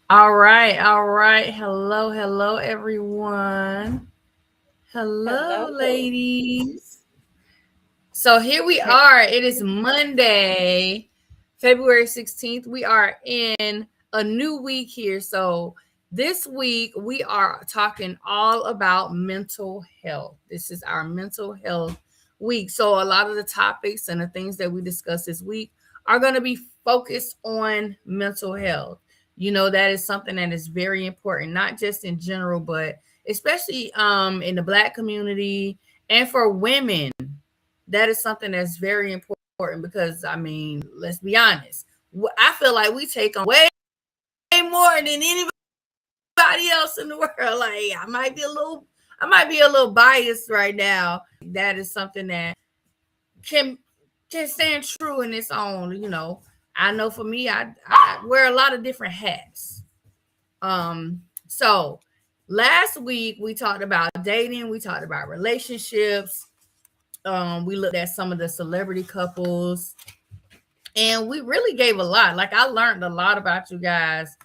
All right, all right. Hello, hello, everyone. Hello, Hello. ladies. So here we Hey. are. It is Monday, February 16th. We are in a new week here. So this week we are talking all about mental health. This is our mental health week. So a lot of the topics and the things that we discuss this week are going to be focused on mental health. You know, that is something that is very important, not just in general, but especially in the Black community and for women. That is something that's very important because I mean, let's be honest. I feel like we take on way more than anybody else in the world. Like I might be a little biased right now. That is something that can can stand true in its own. I know for me, I wear a lot of different hats. So last week we talked about dating, we talked about relationships. We looked at some of the celebrity couples, and we really gave a lot. Like I learned a lot about you guys.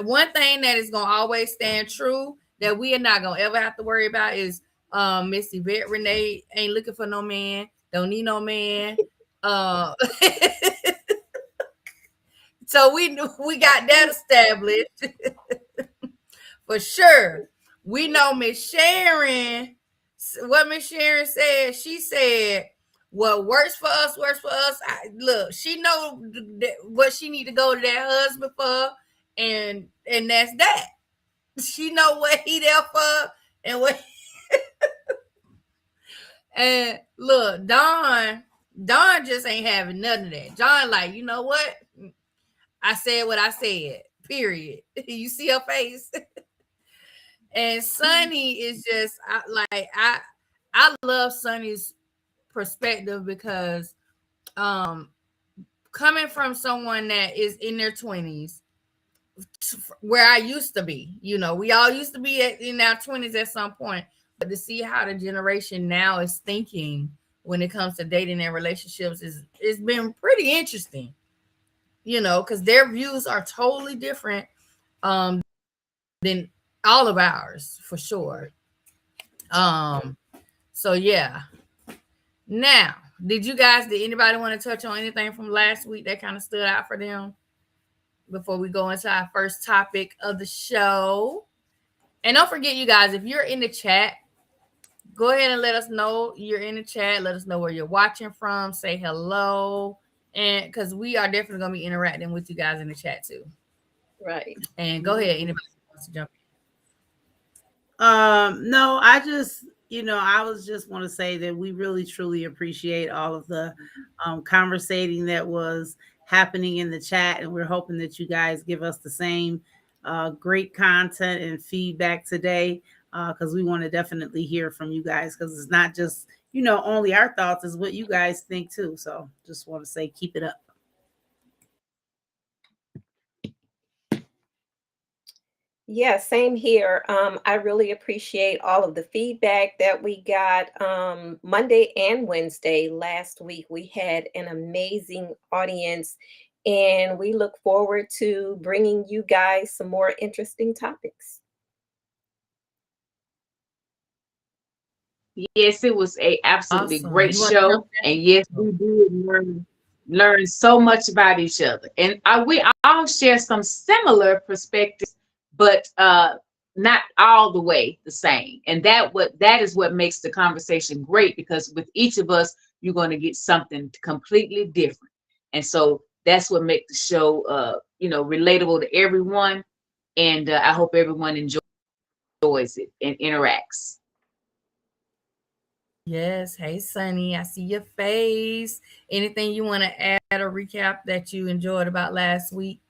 One thing that is gonna always stand true that we are not gonna ever have to worry about is Miss Yvette Renee ain't looking for no man, don't need no man. Uh so we got that established for sure. We know Miss Sharon, what Miss Sharon said. She said, "What works for us works for us." Look, she know what she need to go to that husband for, and that's that. She know what he there for, and what. And look, Don just ain't having none of that. John, like, you know what? I said what I said. Period. You see her face. And Sunny is just I love Sunny's perspective because um coming from someone that is in their 20s, where I used to be, we all used to be in our 20s at some point, but to see how the generation now is thinking when it comes to dating and relationships is it's been pretty interesting, because their views are totally different than all of ours for sure. um So yeah. Now, did anybody want to touch on anything from last week that kind of stood out for them before we go into our first topic of the show? And don't forget, you guys, if you're in the chat, go ahead and let us know you're in the chat. Let us know where you're watching from. Say hello. And because we are definitely going to be interacting with you guys in the chat too. Right. And go ahead, anybody wants to jump No, I was just want to say that we really truly appreciate all of the conversating that was happening in the chat, and we're hoping that you guys give us the same great content and feedback today, because we want to definitely hear from you guys, because it's not just only our thoughts, is what you guys think too. So just want to say keep it up. Yeah, same here. I really appreciate all of the feedback that we got Monday and Wednesday last week. We had an amazing audience, and we look forward to bringing you guys some more interesting topics. Yes, it was a in? absolutely Awesome. great You want to jump show, and yes, in? we did learn so much about each other, and we all share some similar perspectives, but not all the way the same. And that is what makes the conversation great, because with each of us, you're going to get something completely different, and so that's what makes the show, relatable to everyone. And I hope everyone enjoys it and interacts. Yes. Hey, Sunny. I see your face. Anything you want to add or recap that you enjoyed about last week?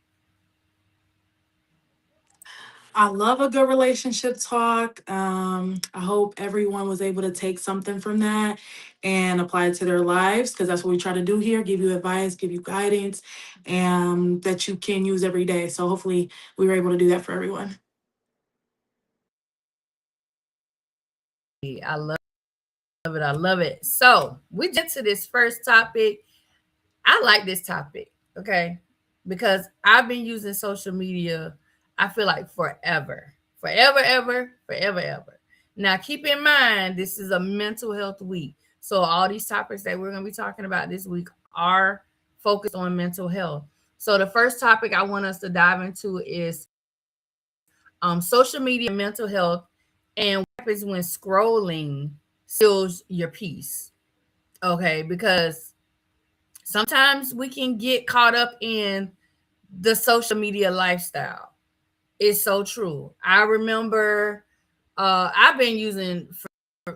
I love a good relationship talk. I hope everyone was able to take something from that and apply it to their lives, because that's what we try to do here, give you advice, give you guidance, and that you can use every day. So hopefully we were able to do that for everyone. I love it. I love it. So we get to this first topic. I like this topic, okay? Because I've been using social media. I feel like forever. Now, keep in mind, this is a mental health week. So all these topics that we're going to be talking about this week are focused on mental health. So the first topic I want us to dive into is social media and mental health, and what happens when scrolling steals your peace. Okay, because sometimes we can get caught up in the social media lifestyle. It's so true. I remember I've been using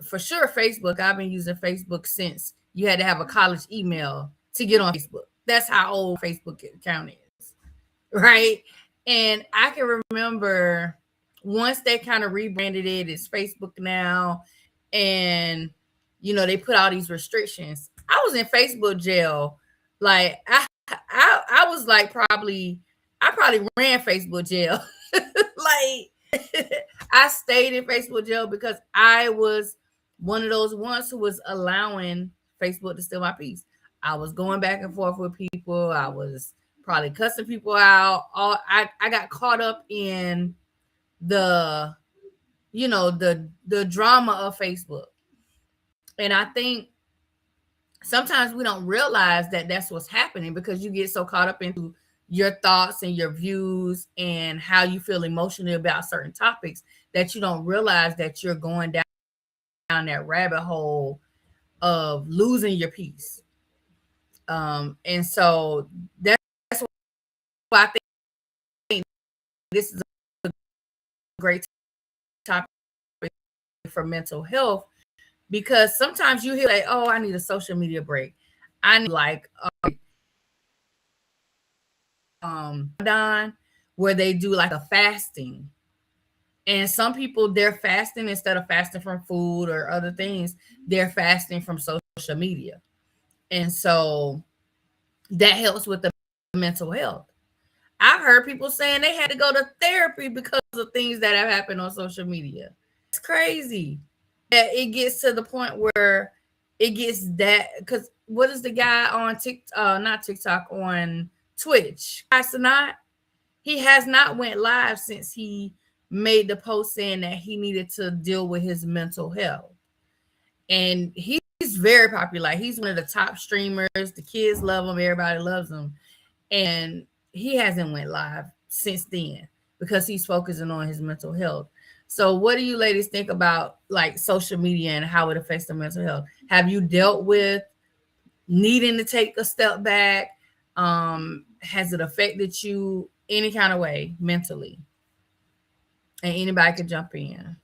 for sure Facebook. I've been using Facebook since you had to have a college email to get on Facebook. That's how old Facebook account is, right? And I can remember once they kind of rebranded it, it's Facebook now, and they put all these restrictions. I was in Facebook jail. Like I was like I probably ran Facebook jail. Like I stayed in Facebook jail because I was one of those ones who was allowing Facebook to steal my peace. I was going back and forth with people. I was probably cussing people out. I got caught up in the the drama of Facebook. And I think sometimes we don't realize that that's what's happening because you get so caught up into your thoughts and your views and how you feel emotionally about certain topics that you don't realize that you're going down that rabbit hole of losing your peace. And so that's why I think this is a great topic for mental health, because sometimes you hear like, oh, I need a social media break. I need like where they do like a fasting. And some people, they're fasting instead of fasting from food or other things, they're fasting from social media. And so that helps with the mental health. I've heard people saying they had to go to therapy because of things that have happened on social media. It's crazy that it gets to the point where it gets that, because what is the guy on not TikTok, on Twitch? He has not went live since he made the post saying that he needed to deal with his mental health. And he's very popular. He's one of the top streamers. The kids love him. Everybody loves him. And he hasn't went live since then because he's focusing on his mental health. So what do you ladies think about like social media and how it affects the mental health? Have you dealt with needing to take a step back? Has it affected you any kind of way mentally? And anybody could jump in.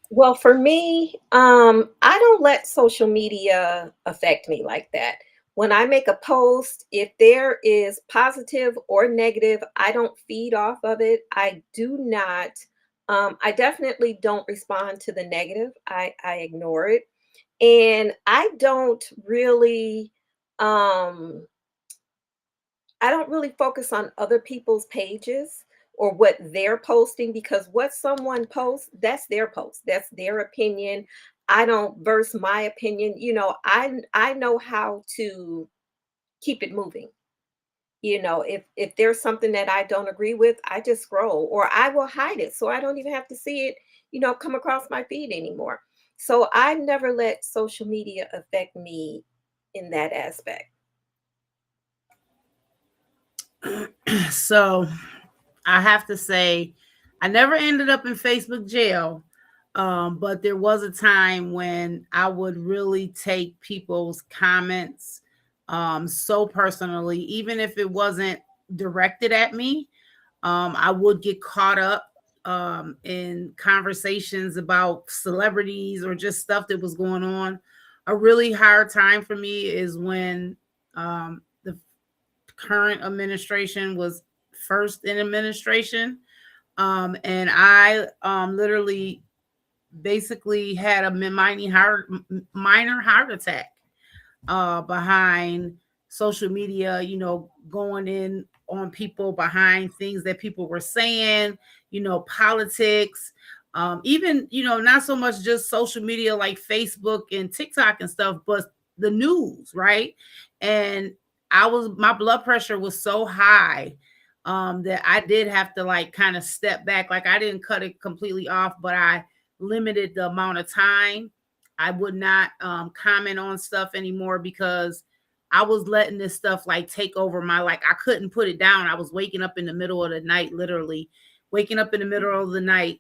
Well, for me, I don't let social media affect me like that. When I make a post, if there is positive or negative, I don't feed off of it. I do not. I definitely don't respond to the negative. I ignore it. And I don't really focus on other people's pages or what they're posting, because what someone posts, that's their post. That's their opinion. I don't verse my opinion. I know how to keep it moving. If there's something that I don't agree with, I just scroll, or I will hide it so I don't even have to see it, come across my feed anymore. So I never let social media affect me in that aspect. So I have to say, I never ended up in Facebook jail, but there was a time when I would really take people's comments so personally, even if it wasn't directed at me. I would get caught up in conversations about celebrities or just stuff that was going on. A really hard time for me is when the current administration was first in administration. And I literally basically had a minor heart attack behind social media, going in on people behind things that people were saying, politics, even, not so much just social media like Facebook and TikTok and stuff, but the news, right? And my blood pressure was so high that I did have to like kind of step back. Like I didn't cut it completely off, but I limited the amount of time. I would not comment on stuff anymore because I was letting this stuff like take over my, like I couldn't put it down. I was waking up in the middle of the night, literally waking up in the middle of the night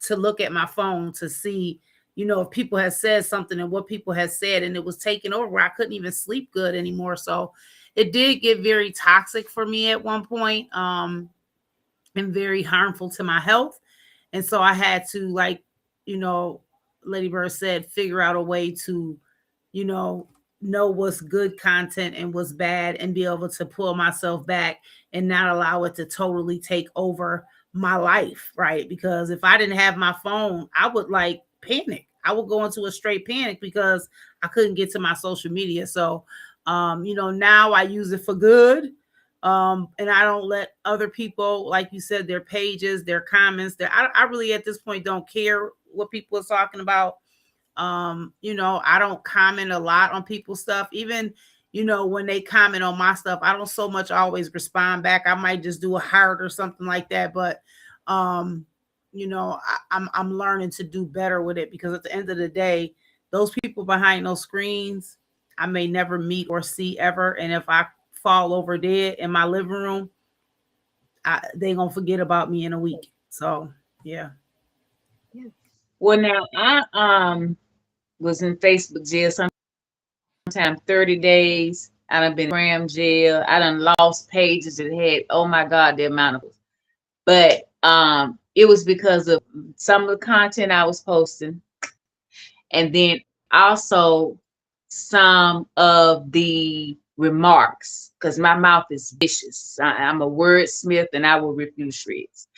to look at my phone to see, you know, if people had said something and what people had said, and it was taking over where I couldn't even sleep good anymore. So it did get very toxic for me at one point, and very harmful to my health. And so I had to, like, you know, Lady Bird said, figure out a way to, you know what's good content and what's bad, and be able to pull myself back and not allow it to totally take over my life, right? Because if I didn't have my phone, I would like panic. I would go into a straight panic because I couldn't get to my social media. So, now I use it for good. And I don't let other people, like you said, their pages, their comments, I really at this point don't care what people are talking about. I don't comment a lot on people's stuff. Even, when they comment on my stuff, I don't so much always respond back. I might just do a heart or something like that. But, I'm learning to do better with it, because at the end of the day, those people behind those screens, I may never meet or see ever. And if I fall over dead in my living room, they gonna forget about me in a week. So, yeah. Well, now I was in Facebook jail sometime 30 days. I done been in Gram jail. I done lost pages that had, oh my God, the amount of, but it was because of some of the content I was posting, and then also some of the remarks, because my mouth is vicious. I'm a wordsmith and I will refuse shreds.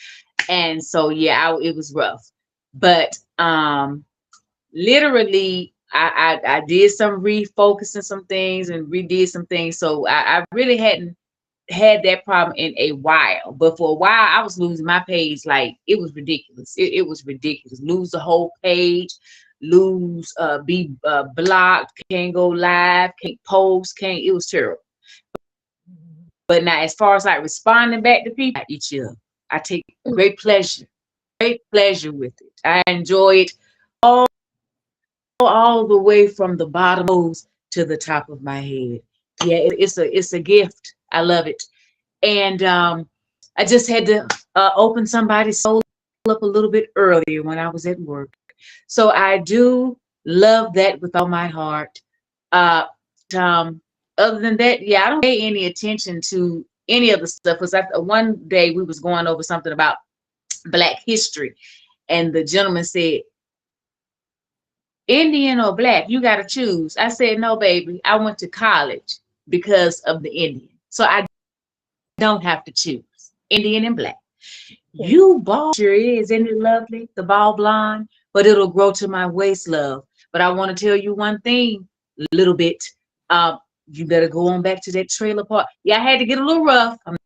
And so, yeah, it was rough. But literally, I did some refocusing some things and redid some things. So I really hadn't had that problem in a while. But for a while, I was losing my page. Like, it was ridiculous. It was ridiculous. Lose the whole page, be blocked, can't go live, can't post, it was terrible. But now, as far as like responding back to people, I take great pleasure with it. I enjoy it all the way from the bottom to the top of my head. Yeah, it's a gift. I love it. And I just had to open somebody's soul up a little bit earlier when I was at work. So I do love that with all my heart. Other than that, yeah, I don't pay any attention to any of the stuff. Because one day we was going over something about Black history, and the gentleman said, Indian or Black, you got to choose. I said, no, baby, I went to college because of the Indian. So I don't have to choose Indian and Black. Yeah. You bald sure is, isn't it lovely? The bald blonde, but it'll grow to my waist, love. But I want to tell you one thing, a little bit. You better go on back to that trailer park. Yeah, I had to get a little rough. I'm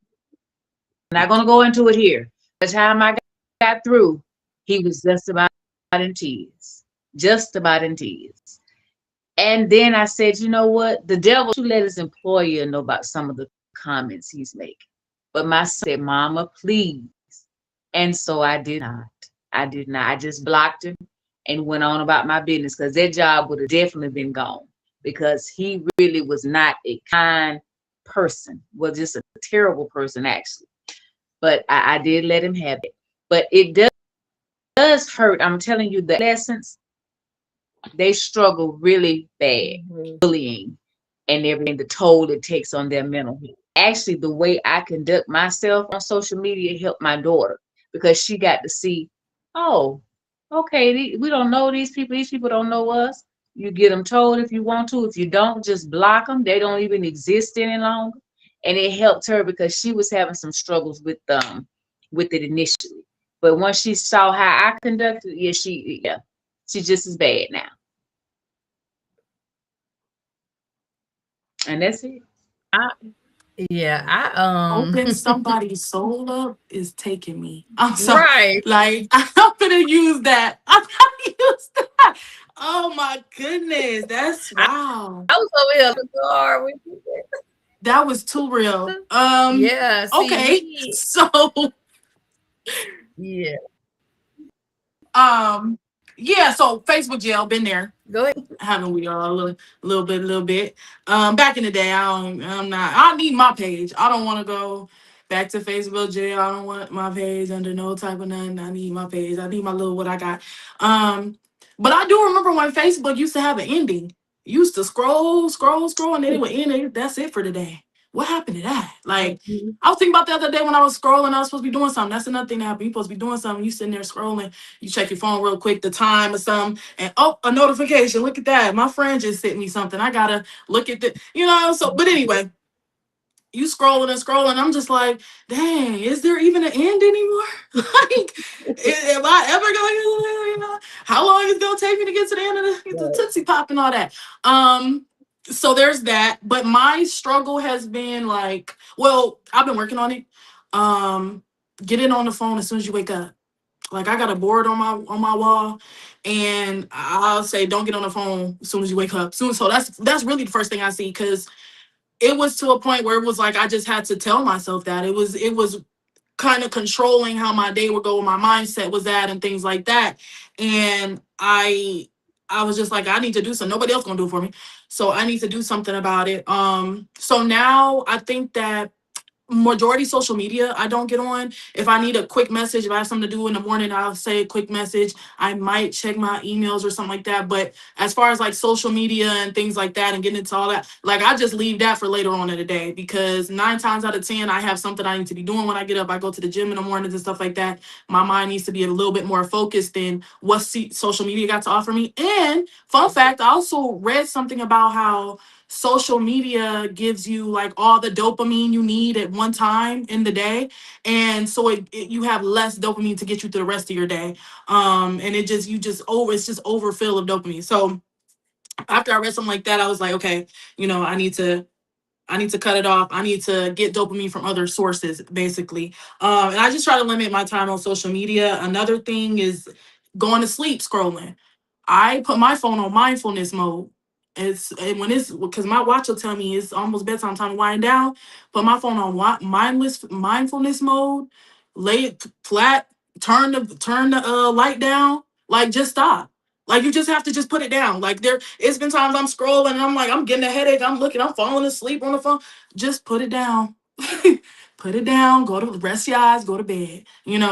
not going to go into it here. By the time I got through, he was just about in tears. Just about in tears. And then I said, you know what? The devil should let his employer know about some of the comments he's making. But my son said, Mama, please. And so I did not. I just blocked him and went on about my business, because that job would have definitely been gone, because he really was not a kind person. Well, just a terrible person, actually. But I did let him have it. But it does hurt. I'm telling you, the adolescents, they struggle really bad, bullying and everything, the toll it takes on their mental health. Actually, the way I conduct myself on social media helped my daughter, because she got to see, oh, okay, we don't know these people don't know us. You get them told if you want to. If you don't, just block them. They don't even exist any longer. And it helped her, because she was having some struggles with it initially. But once she saw how I conducted, she's just as bad now. And that's it. Open somebody's soul up is taking me. I'm sorry. Right. Like, I'm gonna use that. I'm gonna use that. Oh my goodness. That's wow. I was over here looking hard with you. That was too real. Yeah. See, Okay. me, So yeah. yeah, so Facebook jail, been there. Go ahead. Haven't we all a little bit. Back in the day, I need my page. I don't want to go back to Facebook jail. I don't want my page under no type of nothing. I need my page. I need my little what I got. But I do remember when Facebook used to have an ending. You used to scroll, and then it would end. And that's it for the day. What happened to that? Like, I was thinking about the other day when I was scrolling, I was supposed to be doing something. That's another thing that happened. You're supposed to be doing something. You sitting there scrolling. You check your phone real quick, the time or something, and oh, a notification. Look at that. My friend just sent me something. I gotta look at the. So, but anyway, you scrolling. I'm just like, dang, is there even an end anymore? Like, am I ever going to, how long is it going to take me to get to the end of the Tootsie Pop and all that? So there's that. But my struggle has been like, well, I've been working on it. Getting on the phone as soon as you wake up. Like, I got a board on my wall, and I'll say, don't get on the phone as soon as you wake up. So that's really the first thing I see, because it was to a point where it was like I just had to tell myself that it was kind of controlling how my day would go, my mindset was at, and things like that. And I was just like, I need to do something. Nobody else gonna do it for me, so I need to do something about it. So now I think that majority social media I don't get on. If I need a quick message, if I have something to do in the morning, I'll say a quick message. I might check my emails or something like that. But as far as like social media and things like that and getting into all that, like, I just leave that for later on in the day, because 9 times out of 10 I have something I need to be doing when I get up. I go to the gym in the mornings and stuff like that. My mind needs to be a little bit more focused than what social media got to offer me. And fun fact, I also read something about how social media gives you like all the dopamine you need at one time in the day, and so you have less dopamine to get you through the rest of your day, and it's just overfill of dopamine. So after I read something like that, I was like, okay, I need to cut it off. I need to get dopamine from other sources, basically. And I just try to limit my time on social media. Another thing is going to sleep scrolling. I put my phone on mindfulness mode. It's because my watch will tell me it's almost bedtime, time to wind down. Put my phone on mindfulness mode. Lay it flat. Turn the light down. Like, just stop. Like, you just have to just put it down. Like, it's been times I'm scrolling and I'm like, I'm getting a headache. I'm falling asleep on the phone. Just put it down. Put it down. Go to rest your eyes. Go to bed.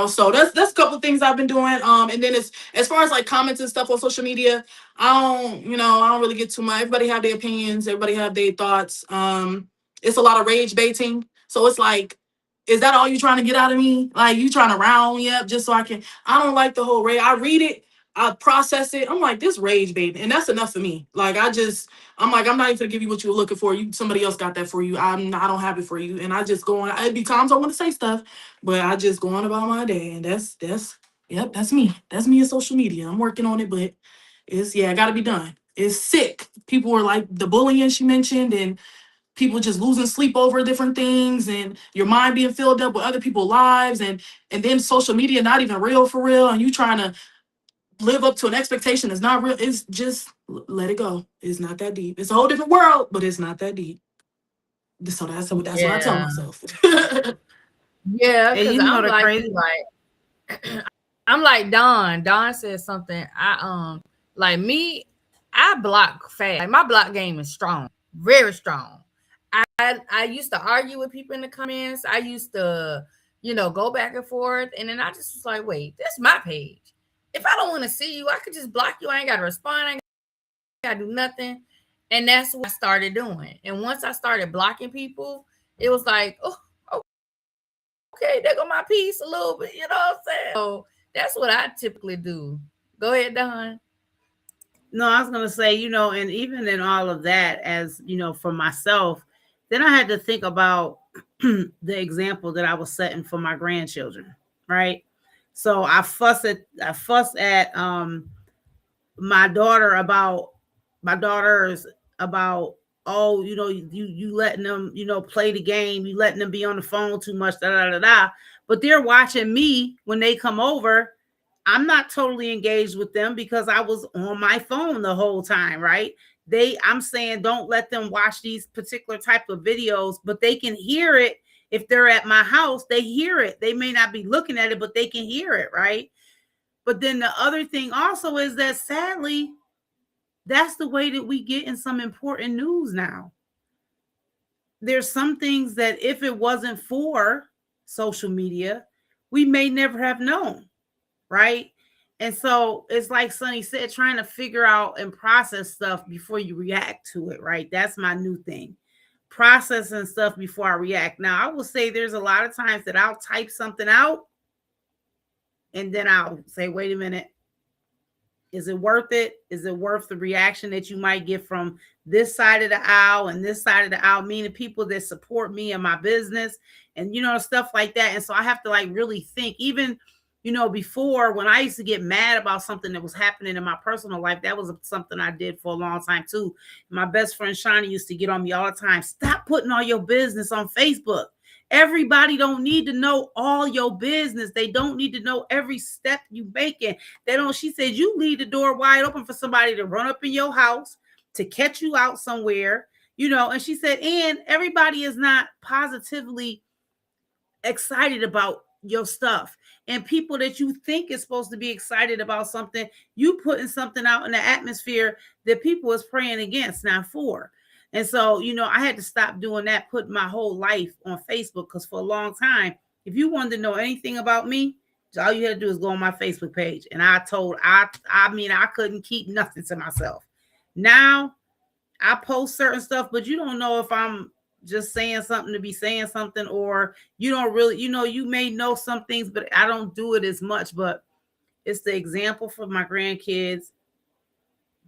So that's a couple of things I've been doing. And then as far as like comments and stuff on social media, I don't really get too much. Everybody have their opinions. Everybody have their thoughts. It's a lot of rage baiting. So it's like, is that all you trying to get out of me? Like, you trying to round me up just so I don't like the whole rage. I read it. I process it. I'm like, this rage bait, and that's enough for me. Like, I'm like, I'm not even gonna give you what you were looking for. Somebody else got that for you. I don't have it for you. And I just go on. It'd be times I want to say stuff, but I just go on about my day. And that's me. That's me in social media. I'm working on it, but it gotta be done. It's sick. People were like the bullying she mentioned, and people just losing sleep over different things, and your mind being filled up with other people's lives, and then social media not even real for real, and you trying to live up to an expectation that's not real. It's just let it go. It's not that deep. It's a whole different world, but it's not that deep. So that's what I tell myself. Yeah, And because you know I'm the like, crazy I'm like Dawn. Dawn said something. Like me, I block fast. Like, my block game is strong, very strong. I used to argue with people in the comments. I used to, go back and forth, and then I just was like, wait, this is my page. If I don't want to see you, I could just block you. I ain't got to respond. I ain't got to do nothing. And that's what I started doing. And once I started blocking people, it was like, oh, okay, there go my piece a little bit. You know what I'm saying? So that's what I typically do. Go ahead, Don. No, I was going to say, and even in all of that, as for myself, then I had to think about the example that I was setting for my grandchildren, right? So I fuss at my daughters about, oh, you letting them, play the game, you letting them be on the phone too much, but they're watching me when they come over. I'm not totally engaged with them because I was on my phone the whole time, right? I'm saying don't let them watch these particular type of videos, but they can hear it. If they're at my house, they hear it. They may not be looking at it, but they can hear it, right? But then the other thing also is that sadly, that's the way that we get in some important news now. There's some things that if it wasn't for social media, we may never have known, right? And so it's like Sonny said, trying to figure out and process stuff before you react to it, right? That's my new thing. Processing stuff before I react. Now, I will say there's a lot of times that I'll type something out and then I'll say, wait a minute. Is it worth it? Is it worth the reaction that you might get from this side of the aisle and this side of the aisle, meaning people that support me and my business and, you know, stuff like that. And so I have to like really think, even, you know, before when I used to get mad about something that was happening in my personal life, that was something I did for a long time too. My best friend Shawnee used to get on me all the time. Stop putting all your business on Facebook. Everybody don't need to know all your business. They don't need to know every step you making. They don't. She said, you leave the door wide open for somebody to run up in your house, to catch you out somewhere, you know. And she said, and everybody is not positively excited about your stuff. And people that you think is supposed to be excited about something, you putting something out in the atmosphere that people is praying against, not for. And so, you know, I had to stop doing that, put my whole life on Facebook, because for a long time, if you wanted to know anything about me, all you had to do is go on my Facebook page. And I couldn't keep nothing to myself. Now I post certain stuff, but you don't know if I'm just saying something to be saying something, or you don't really, you know, you may know some things, but I don't do it as much. But it's the example for my grandkids.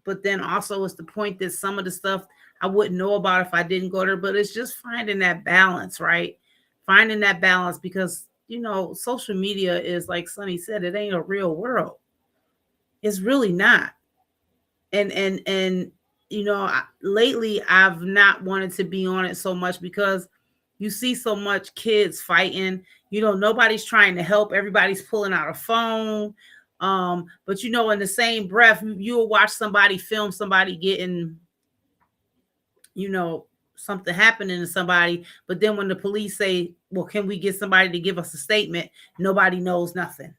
But then also it's the point that some of the stuff I wouldn't know about if I didn't go there. But it's just finding that balance, right? Finding that balance, because, you know, social media is, like Sonny said, it ain't a real world. It's really not. And you know, lately I've not wanted to be on it so much, because you see so much kids fighting. You know, nobody's trying to help. Everybody's pulling out a phone. But you know, in the same breath, you'll watch somebody film somebody getting, you know, something happening to somebody. But then when the police say, well, can we get somebody to give us a statement? Nobody knows nothing.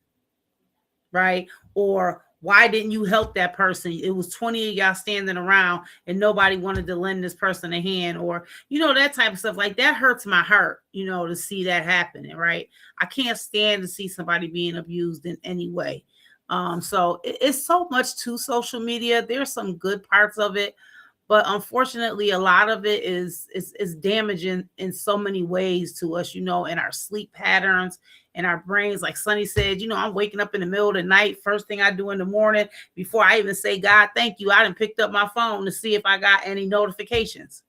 Right? Or why didn't you help that person? It was 20 of y'all standing around and nobody wanted to lend this person a hand, or, you know, that type of stuff. Like, that hurts my heart, you know, to see that happening. Right? I can't stand to see somebody being abused in any way. So it's so much to social media. There's some good parts of it, but unfortunately, a lot of it is damaging in so many ways to us, you know, in our sleep patterns and our brains. Like Sonny said, you know, I'm waking up in the middle of the night. First thing I do in the morning, before I even say, God, thank you, I done picked up my phone to see if I got any notifications.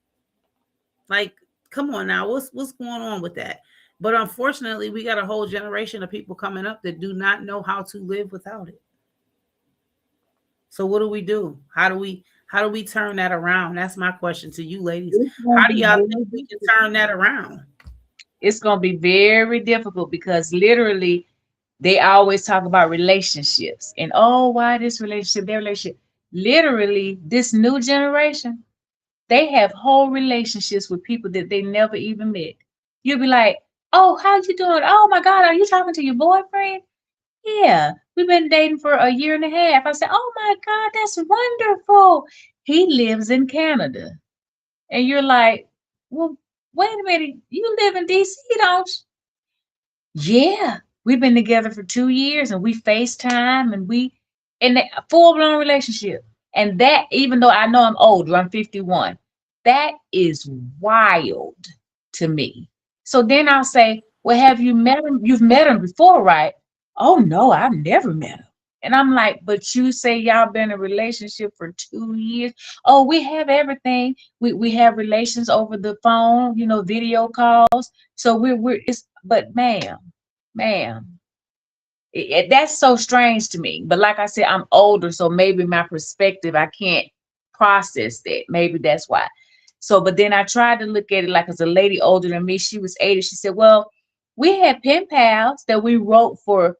Like, come on now, what's going on with that? But unfortunately, we got a whole generation of people coming up that do not know how to live without it. So what do? How do we turn that around? That's my question to you ladies. How do y'all think we can turn that around? It's going to be very difficult, because literally they always talk about relationships and, oh, why this relationship, that relationship. Literally, this new generation, they have whole relationships with people that they never even met. You'll be like, oh, how you doing? Oh my God, are you talking to your boyfriend? Yeah, we've been dating for a year and a half. I said, oh my God, that's wonderful. He lives in Canada. And you're like, well, wait a minute, you live in DC, don't you? Yeah, we've been together for 2 years and we FaceTime and in a full-blown relationship. And that, even though I know I'm older, I'm 51, that is wild to me. So then I'll say, well, have you met him? You've met him before, right? Oh, no, I've never met him. And I'm like, but you say y'all been in a relationship for 2 years. Oh, we have everything. We have relations over the phone, you know, video calls. So but ma'am, that's so strange to me. But like I said, I'm older, so maybe my perspective, I can't process that. Maybe that's why. So, but then I tried to look at it like, as a lady older than me, she was 80. She said, well, we had pen pals that we wrote for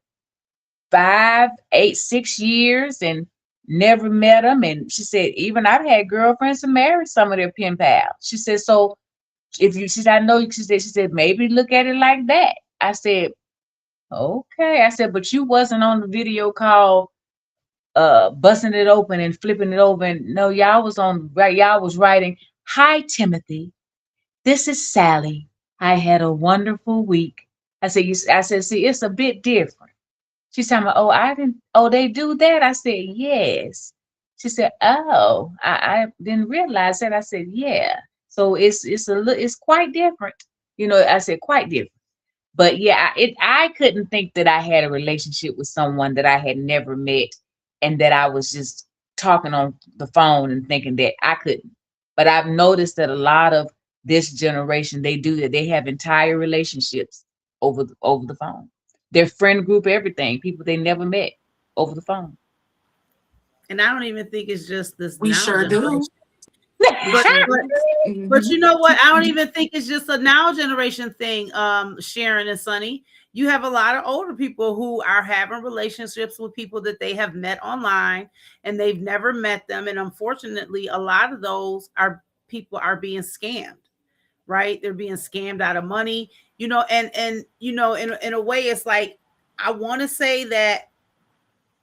5, 8, 6 years. And never met them. And she said, even I've had girlfriends who married some of their pen pals. She said, so she said, I know, she said, maybe look at it like that. I said, okay. I said, but you wasn't on the video call busting it open and flipping it over. And no, y'all was writing, "Hi Timothy, this is Sally. I had a wonderful week." I said, see, it's a bit different. She's talking about, they do that. I said, yes. She said, oh, I didn't realize that. I said, yeah. So it's quite different. I said quite different. But yeah, I couldn't think that I had a relationship with someone that I had never met and that I was just talking on the phone and thinking that I couldn't. But I've noticed that a lot of this generation, they do that. They have entire relationships over the phone. Their friend group, everything, people they never met over the phone. And I don't even think it's just this. We sure do. But you know what? I don't even think it's just a now generation thing, Sharon and Sunny. You have a lot of older people who are having relationships with people that they have met online and they've never met them. And unfortunately, a lot of those people are being scammed, right? They're being scammed out of money, and in a way, it's like, I want to say that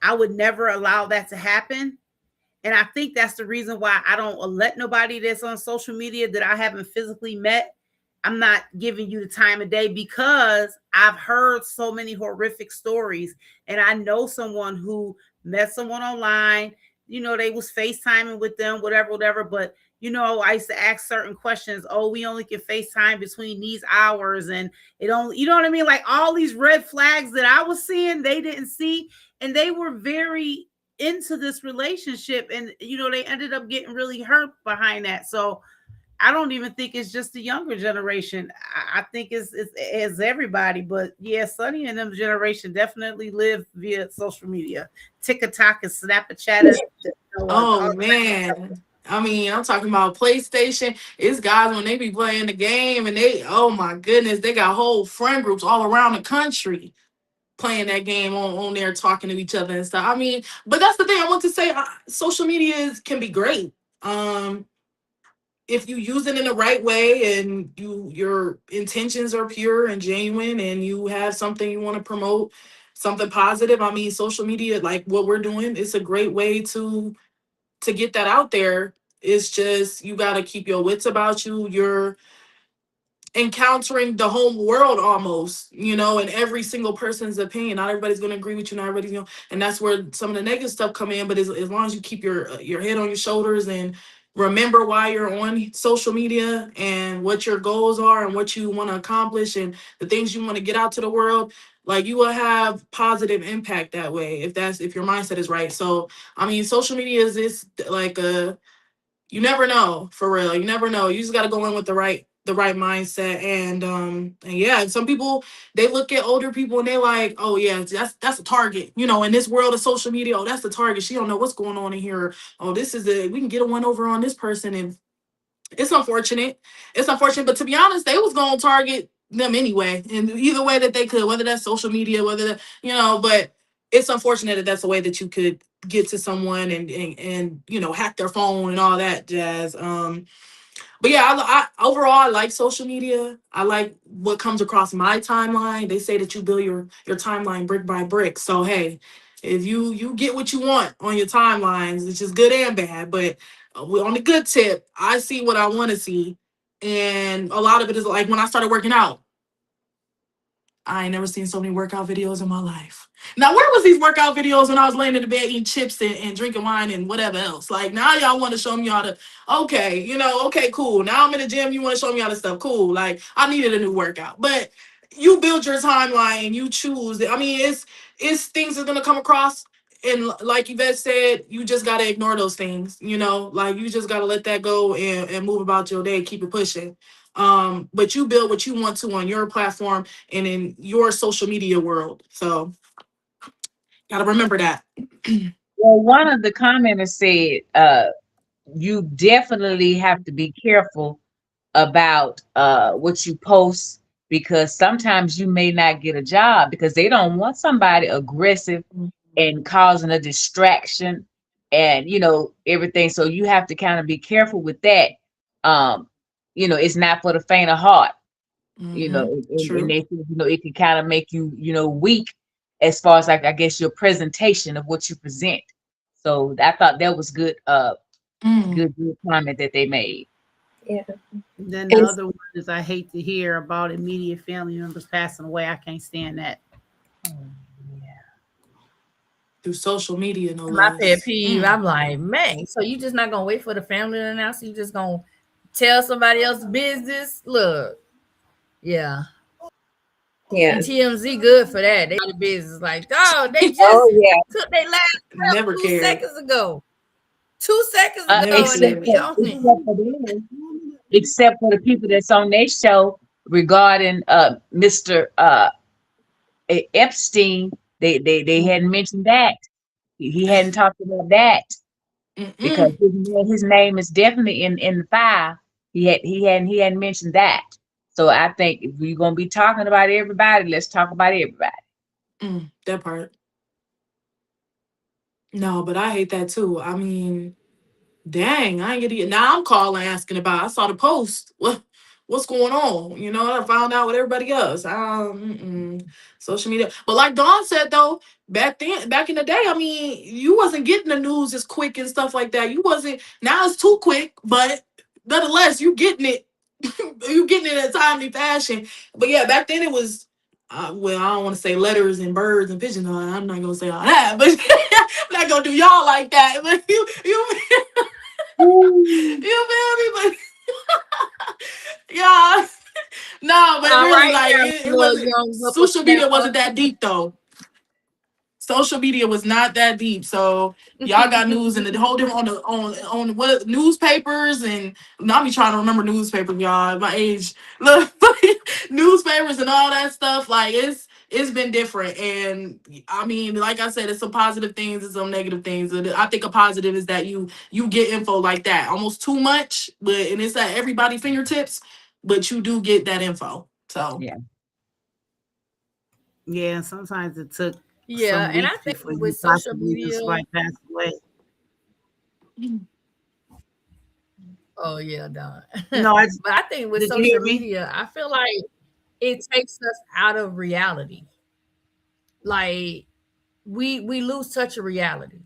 I would never allow that to happen. And I think that's the reason why I don't let nobody that's on social media that I haven't physically met. I'm not giving you the time of day, because I've heard so many horrific stories. And I know someone who met someone online, they was FaceTiming with them, whatever. But, I used to ask certain questions. Oh, we only can FaceTime between these hours. And it only, you know what I mean? Like all these red flags that I was seeing, they didn't see. And they were very into this relationship, and they ended up getting really hurt behind that. So I don't even think it's just the younger generation. I think it's everybody. But yeah, Sunny and them generation definitely live via social media, TikTok and Snapchat. Oh man, I mean, I'm talking about PlayStation. It's guys when they be playing the game and oh my goodness, they got whole friend groups all around the country playing that game on there, talking to each other and stuff. I mean, but that's the thing I want to say. Social media can be great. If you use it in the right way and your intentions are pure and genuine and you have something you want to promote, something positive. I mean, social media, like what we're doing, it's a great way to get that out there. It's just, you got to keep your wits about you. You're encountering the whole world almost, and every single person's opinion. Not everybody's going to agree with you. Not everybody's and that's where some of the negative stuff come in. But as long as you keep your head on your shoulders and remember why you're on social media and what your goals are and what you want to accomplish and the things you want to get out to the world, like you will have positive impact that way if your mindset is right. So, I mean, social media is this like you never know, for real. You never know. You just got to go in with the right mindset. And yeah, and some people, they look at older people and they like, oh yeah, that's a target, in this world of social media. Oh, that's the target. She don't know what's going on in here. Oh, we can get a one over on this person. And it's unfortunate. But to be honest, they was going to target them anyway, in either way that they could, whether that's social media, but it's unfortunate that that's the way that you could get to someone and hack their phone and all that jazz. But yeah, I overall, I like social media. I like what comes across my timeline. They say that you build your timeline brick by brick. So hey, if you get what you want on your timelines, it's just good and bad. But on the good tip, I see what I want to see, and a lot of it is like when I started working out. I ain't never seen so many workout videos in my life. Now, where was these workout videos when I was laying in the bed eating chips and drinking wine and whatever else? Like, now y'all want to show me how to, okay, cool. Now I'm in the gym, you want to show me how to stuff. Cool. Like, I needed a new workout. But you build your timeline and you choose. I mean, it's things that's going to come across. And like Yvette said, you just got to ignore those things, like you just got to let that go and move about your day, keep it pushing. But you build what you want to on your platform and in your social media world. So gotta remember that. Well, one of the commenters said, you definitely have to be careful about what you post, because sometimes you may not get a job because they don't want somebody aggressive and causing a distraction and everything. So you have to kind of be careful with that. It's not for the faint of heart. And True. they it can kind of make you weak as far as, like, I guess, your presentation of what you present. So I thought that was good good comment that they made. Yeah. Then the And other one is, I hate to hear about immediate family members passing away. I can't stand that. Through social media, no My less. pet peeve, I'm like, man, so you just not gonna wait for the family to announce? You just gonna tell somebody else's business? Look, yeah. yeah. And TMZ good for that. They got the business like, dog, they just Oh yeah. took their last Never 2 cared. seconds ago. 2 seconds Never ago, and they cared. be on it. Except for the people that's on their show regarding Mr. Epstein. They hadn't mentioned that. He hadn't talked about that because his name is definitely in the file. He hadn't mentioned that. So I think if we're gonna be talking about everybody, let's talk about everybody. That part. No, but I hate that too. I mean, dang, I ain't getting. Now I'm calling asking about. I saw the post. What's going on? I found out with everybody else. Social media. But like Dawn said though, back in the day, I mean, you wasn't getting the news as quick and stuff like that. You wasn't. Now it's too quick, but nonetheless, you getting it. You getting it in a timely fashion. But yeah, back then it was. Well, I don't want to say letters and birds and pigeons. I'm not gonna say all that, but I'm not gonna do y'all like that. But you you feel me? But yeah, no, but All really, right, like now, it little wasn't. young Social media wasn't whippersnapper. that deep though. Social media was not that deep, so y'all got news and the whole different on what newspapers and now me trying to remember newspapers, y'all. At my age, look, newspapers and all that stuff. Like it's been different, and I mean, like I said, it's some positive things and some negative things. And I think a positive is that you get info like that, almost too much, and it's at everybody's fingertips, but you do get that info. So Yeah, and sometimes it took Yeah, some and I weeks think before you with social possibly knew media, somebody passed away. oh yeah, Don. No, But I think with did you hear social me? media, I feel like it takes us out of reality. Like we lose touch of reality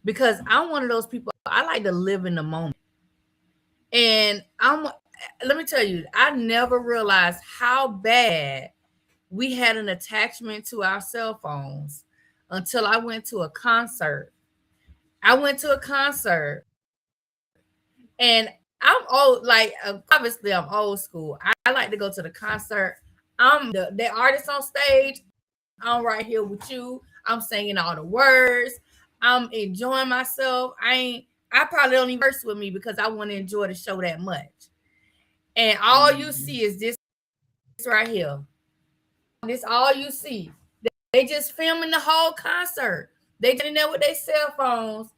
because I'm one of those people. I like to live in the moment, and let me tell you, I never realized how bad we had an attachment to our cell phones until I went to a concert. I went to a concert, and I'm old. Like obviously, I'm old school. I like to go to the concert. I'm the artist on stage. I'm right here with you. I'm singing all the words. I'm enjoying myself. I probably don't even verse with me because I want to enjoy the show that much. And all you see is this right here. This all you see. They just filming the whole concert. They sitting there with their cell phones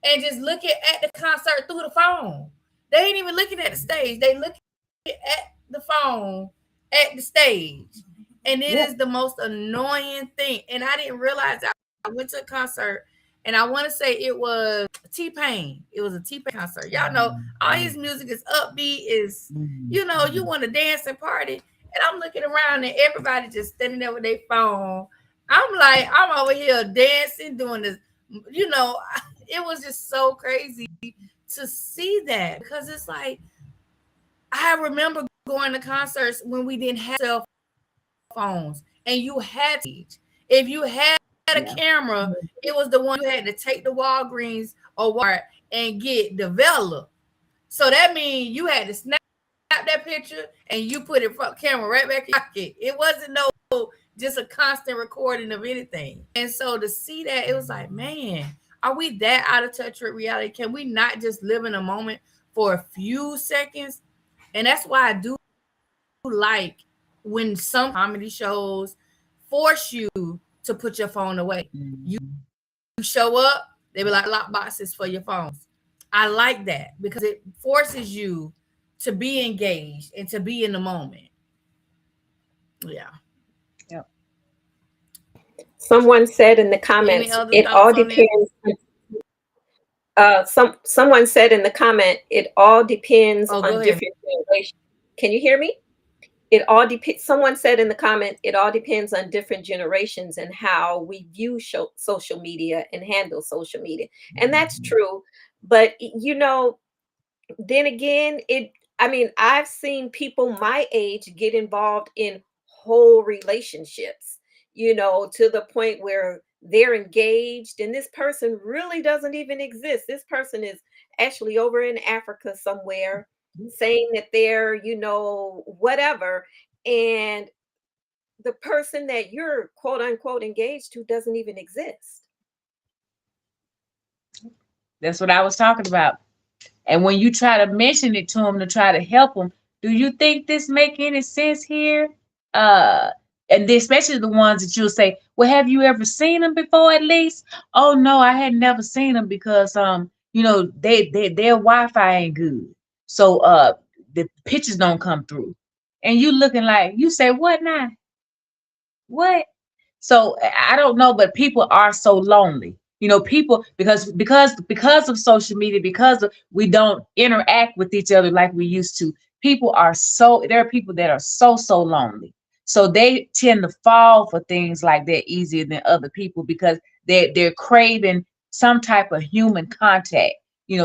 and just looking at the concert through the phone. They ain't even looking at the stage. They looking at the phone at the stage. And it is the most annoying thing. And I didn't realize that. I went to a concert and I want to say it was T-Pain. It was a T-Pain concert. Y'all know all his music is upbeat, is you want to dance and party. And I'm looking around and everybody just standing there with their phone. I'm like, I'm over here dancing, doing this, it was just so crazy to see that because it's like I remember going to concerts when we didn't have cell phones and you had to, if you had a camera, it was the one you had to take to Walgreens or Walmart and get developed. So that means you had to snap that picture and you put it front camera right back in your pocket. It wasn't no just a constant recording of anything. And so to see that, it was like, man, are we that out of touch with reality? Can we not just live in a moment for a few seconds? And that's why I do like when some comedy shows force you to put your phone away. You show up, they be like lock boxes for your phones. I like that because it forces you to be engaged and to be in the moment. Yeah. Yep. Someone said in the Any comments, other it all thoughts on that? depends. Someone said in the comment, it all depends Oh, go on ahead. different generations. Can you hear me? It all depends. Someone said in the comment, it all depends on different generations and how we view social media and handle social media. And that's true. But then again, I've seen people my age get involved in whole relationships, to the point where they're engaged and this person really doesn't even exist. This person is actually over in Africa somewhere saying that they're, whatever. And the person that you're quote unquote engaged to doesn't even exist. That's what I was talking about. And when you try to mention it to them to try to help them, do you think this make any sense here? And especially the ones that you'll say, well, have you ever seen them before at least? Oh no, I had never seen them because their Wi-Fi ain't good. So the pictures don't come through. And you looking like, you say, what now? What? So I don't know, but people are so lonely. People because of social media, we don't interact with each other like we used to. There are people that are so lonely. So they tend to fall for things like that easier than other people because they're craving some type of human contact,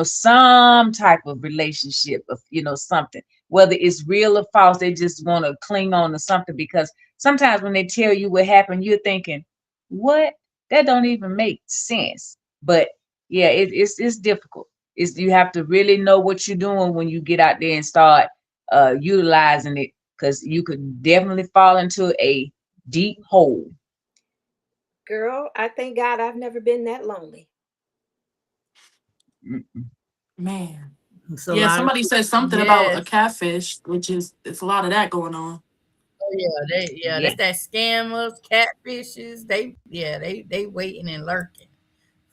some type of relationship of, something, whether it's real or false. They just want to cling on to something because sometimes when they tell you what happened, you're thinking, what? That don't even make sense. But yeah, it's difficult. You have to really know what you're doing when you get out there and start utilizing it, because you could definitely fall into a deep hole. Girl, I thank God I've never been that lonely. Man. So Yeah, somebody said something about a Yes. catfish, it's a lot of that going on. Oh yeah, that's that scammers, catfishes. They waiting and lurking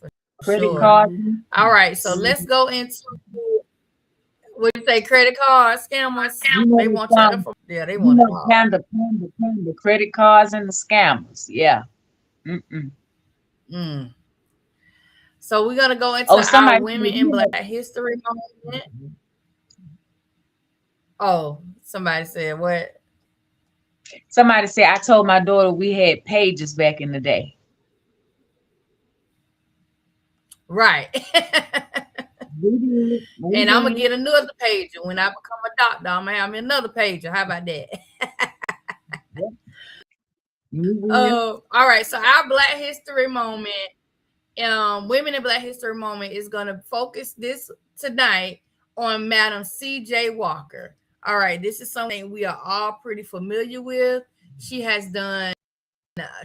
for Credit sure. card. All right, so let's go into what you say, credit card scammers. They want your information. Yeah, they want it all. The credit cards and the scammers. Yeah. Mm. So we're gonna go into Oh, our somebody Women in Black History moment. Oh, somebody said what? Somebody said, I told my daughter we had pages back in the day. Right. We And I'm gonna did. get another pager when I become a doctor. I'm gonna have me another pager. How about that? All right. So our Black History moment, Women in Black History moment, is gonna focus this tonight on Madam C.J. Walker. All right, this is something we are all pretty familiar with. She has done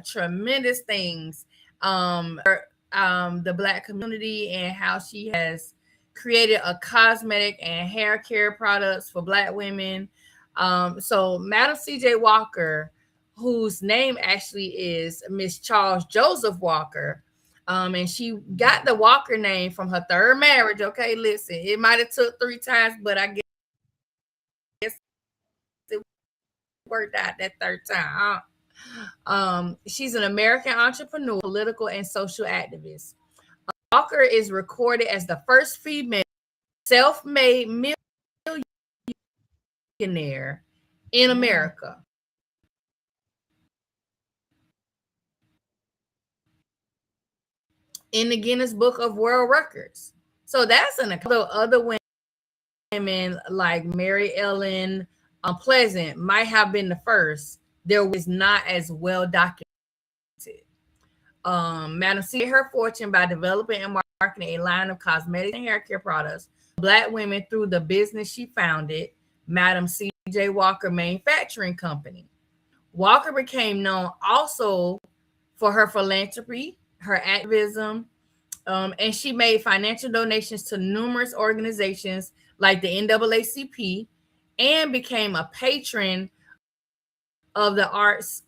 tremendous things for the Black community, and how she has created a cosmetic and hair care products for Black women. So Madam C.J. Walker, whose name actually is Miss Charles Joseph Walker, and she got the Walker name from her third marriage. Okay, listen, it might have took 3 times, but I guess it worked out that third time. She's an American entrepreneur, political and social activist. Walker is recorded as the first female self-made millionaire in America. In the Guinness Book of World Records. So that's an other women like Mary Ellen Pleasant might have been the first. There was not as well documented. Madam C made her fortune by developing and marketing a line of cosmetic and hair care products for Black women through the business she founded, Madam C.J. Walker Manufacturing Company. Walker became known also for her philanthropy, her activism, and she made financial donations to numerous organizations like the NAACP, and became a patron of the arts.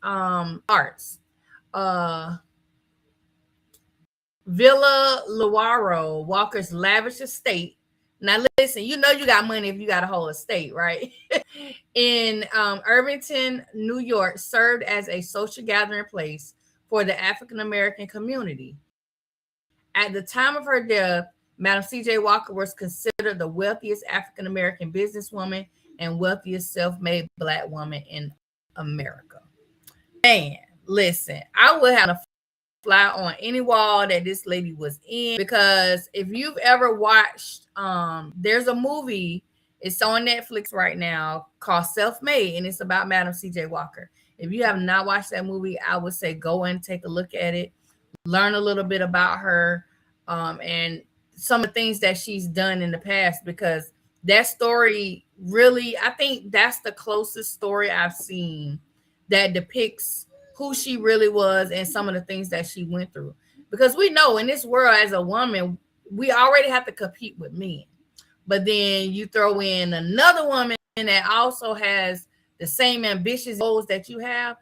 Villa Luaro, Walker's lavish estate. Now listen, you got money if you got a whole estate, right? In Irvington, New York, served as a social gathering place for the African American community. At the time of her death, Madam C.J. Walker was considered the wealthiest African American businesswoman and wealthiest self-made Black woman in America. Man, listen, I would have a fly on any wall that this lady was in, because if you've ever watched, there's a movie, it's on Netflix right now, called Self-Made, and it's about Madam C.J. Walker. If you have not watched that movie, I would say go and take a look at it, learn a little bit about her, and some of the things that she's done in the past, because that story really, I think that's the closest story I've seen that depicts who she really was and some of the things that she went through. Because we know in this world, as a woman, we already have to compete with men. But then you throw in another woman that also has the same ambitious goals that you have.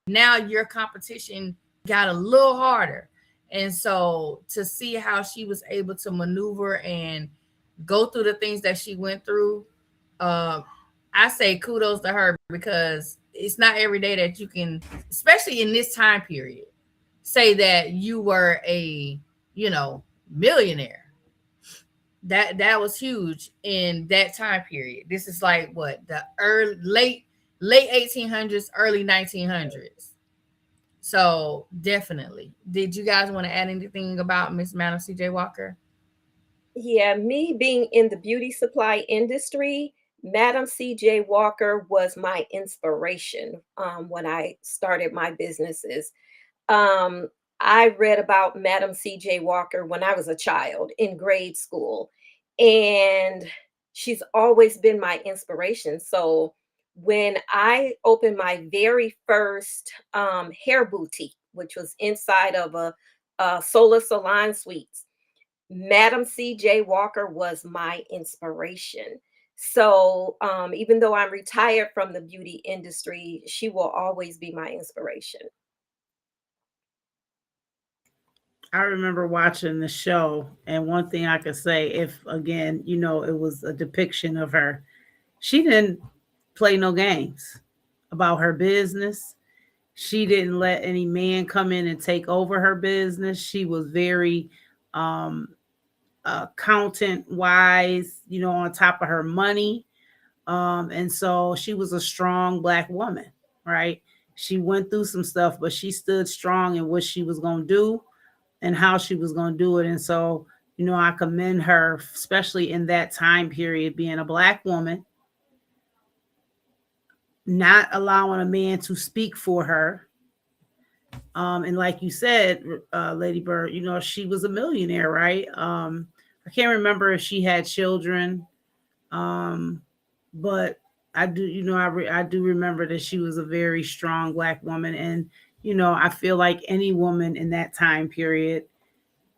Now your competition got a little harder. And so to see how she was able to maneuver and go through the things that she went through, I say kudos to her, because it's not every day that you can, especially in this time period, say that you were a, millionaire. That was huge in that time period. This is like what, the late 1800s, early 1900s. So definitely. Did you guys want to add anything about Miss Madam C.J. Walker? Yeah, me being in the beauty supply industry, Madam C.J. Walker was my inspiration when I started my businesses. I read about Madam C.J. Walker when I was a child in grade school, and she's always been my inspiration. So when I opened my very first hair boutique, which was inside of a Solar Salon Suites, Madam C.J. Walker was my inspiration. So even though I'm retired from the beauty industry, she will always be my inspiration. I remember watching the show, and one thing I could say, if again, it was a depiction of her, she didn't play no games about her business. She didn't let any man come in and take over her business. She was very accountant wise, on top of her money. And so she was a strong Black woman, right? She went through some stuff, but she stood strong in what she was going to do and how she was going to do it. And so, I commend her, especially in that time period, being a Black woman, not allowing a man to speak for her. And like you said, Lady Bird, she was a millionaire, right? I can't remember if she had children, but I do, I do remember that she was a very strong Black woman. And, I feel like any woman in that time period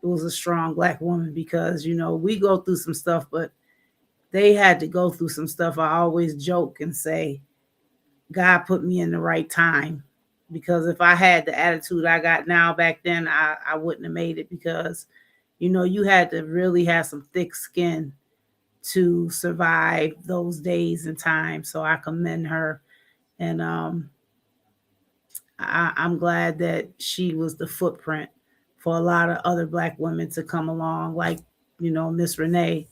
was a strong Black woman, because, we go through some stuff, but they had to go through some stuff. I always joke and say, God put me in the right time, because if I had the attitude I got now back then, I wouldn't have made it, because, you had to really have some thick skin to survive those days and times. So I commend her. And I'm glad that she was the footprint for a lot of other Black women to come along, like, Miss Renee,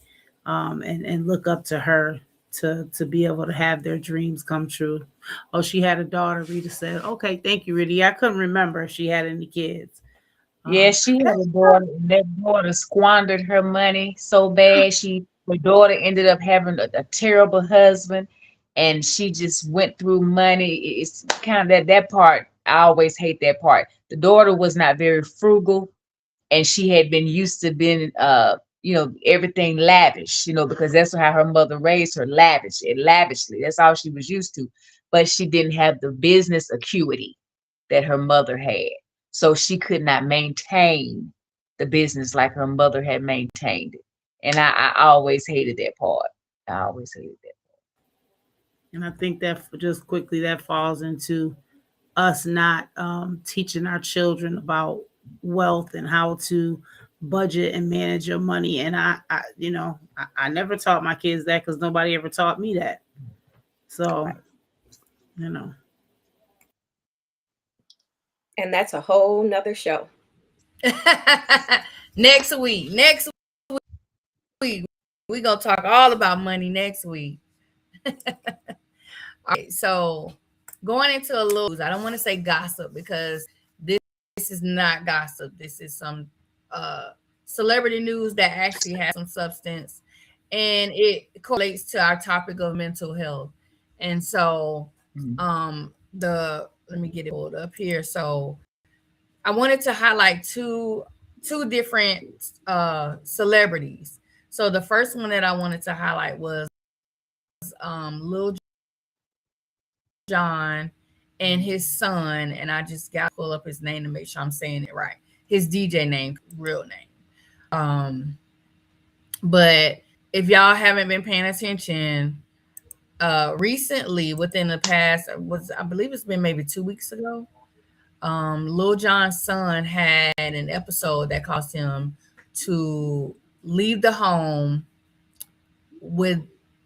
and look up to her to be able to have their dreams come true. Oh, she had a daughter, Rita said. Okay, thank you, Rita. I couldn't remember if she had any kids. Yeah, she had a daughter, and that daughter squandered her money so bad. Her daughter ended up having a terrible husband, and she just went through money. It's kind of that part. I always hate that part. The daughter was not very frugal, and she had been used to being, everything lavish, because that's how her mother raised her, lavishly. That's all she was used to. But she didn't have the business acuity that her mother had. So she could not maintain the business like her mother had maintained it. And I always hated that part. I always hated that part. And I think that just quickly, that falls into us not teaching our children about wealth and how to budget and manage your money. And I never taught my kids that, because nobody ever taught me that. So, And that's a whole nother show. Next week. week. We're gonna talk all about money next week. All right, so going into a little, I don't want to say gossip because this is not gossip. This is some celebrity news that actually has some substance, and it correlates to our topic of mental health. And so, the let me get it pulled up here. So, I wanted to highlight two different celebrities. So the first one that I wanted to highlight was Lil Jon and his son, and I just got to pull up his name to make sure I'm saying it right. His DJ name, real name. But if y'all haven't been paying attention, recently within the past I believe it's been maybe 2 weeks ago, Lil Jon's son had an episode that caused him to leave the home with,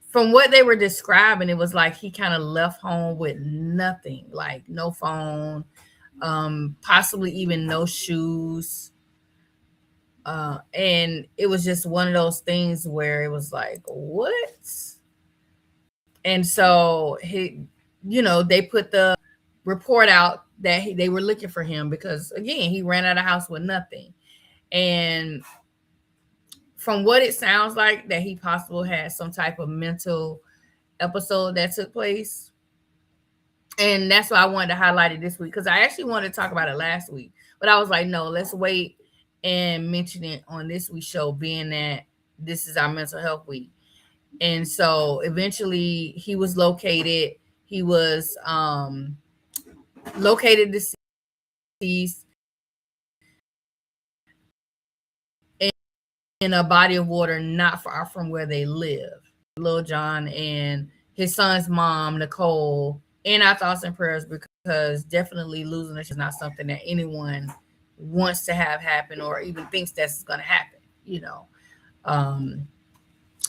from what they were describing, it was like he kind of left home with nothing, like no phone, possibly even no shoes. And it was just one of those things where it was like, what? And so they put the report out that they were looking for him because, again, he ran out of house with nothing. And from what it sounds like, that he possibly had some type of mental episode that took place. And that's why I wanted to highlight it this week, because I actually wanted to talk about it last week, but I was like, no, let's wait and mention it on this week's show, being that this is our mental health week. And so eventually he was located. He was located deceased in a body of water not far from where they live. Lil Jon and his son's mom, Nicole, in our thoughts and prayers, because definitely losing this is not something that anyone wants to have happen or even thinks that's going to happen,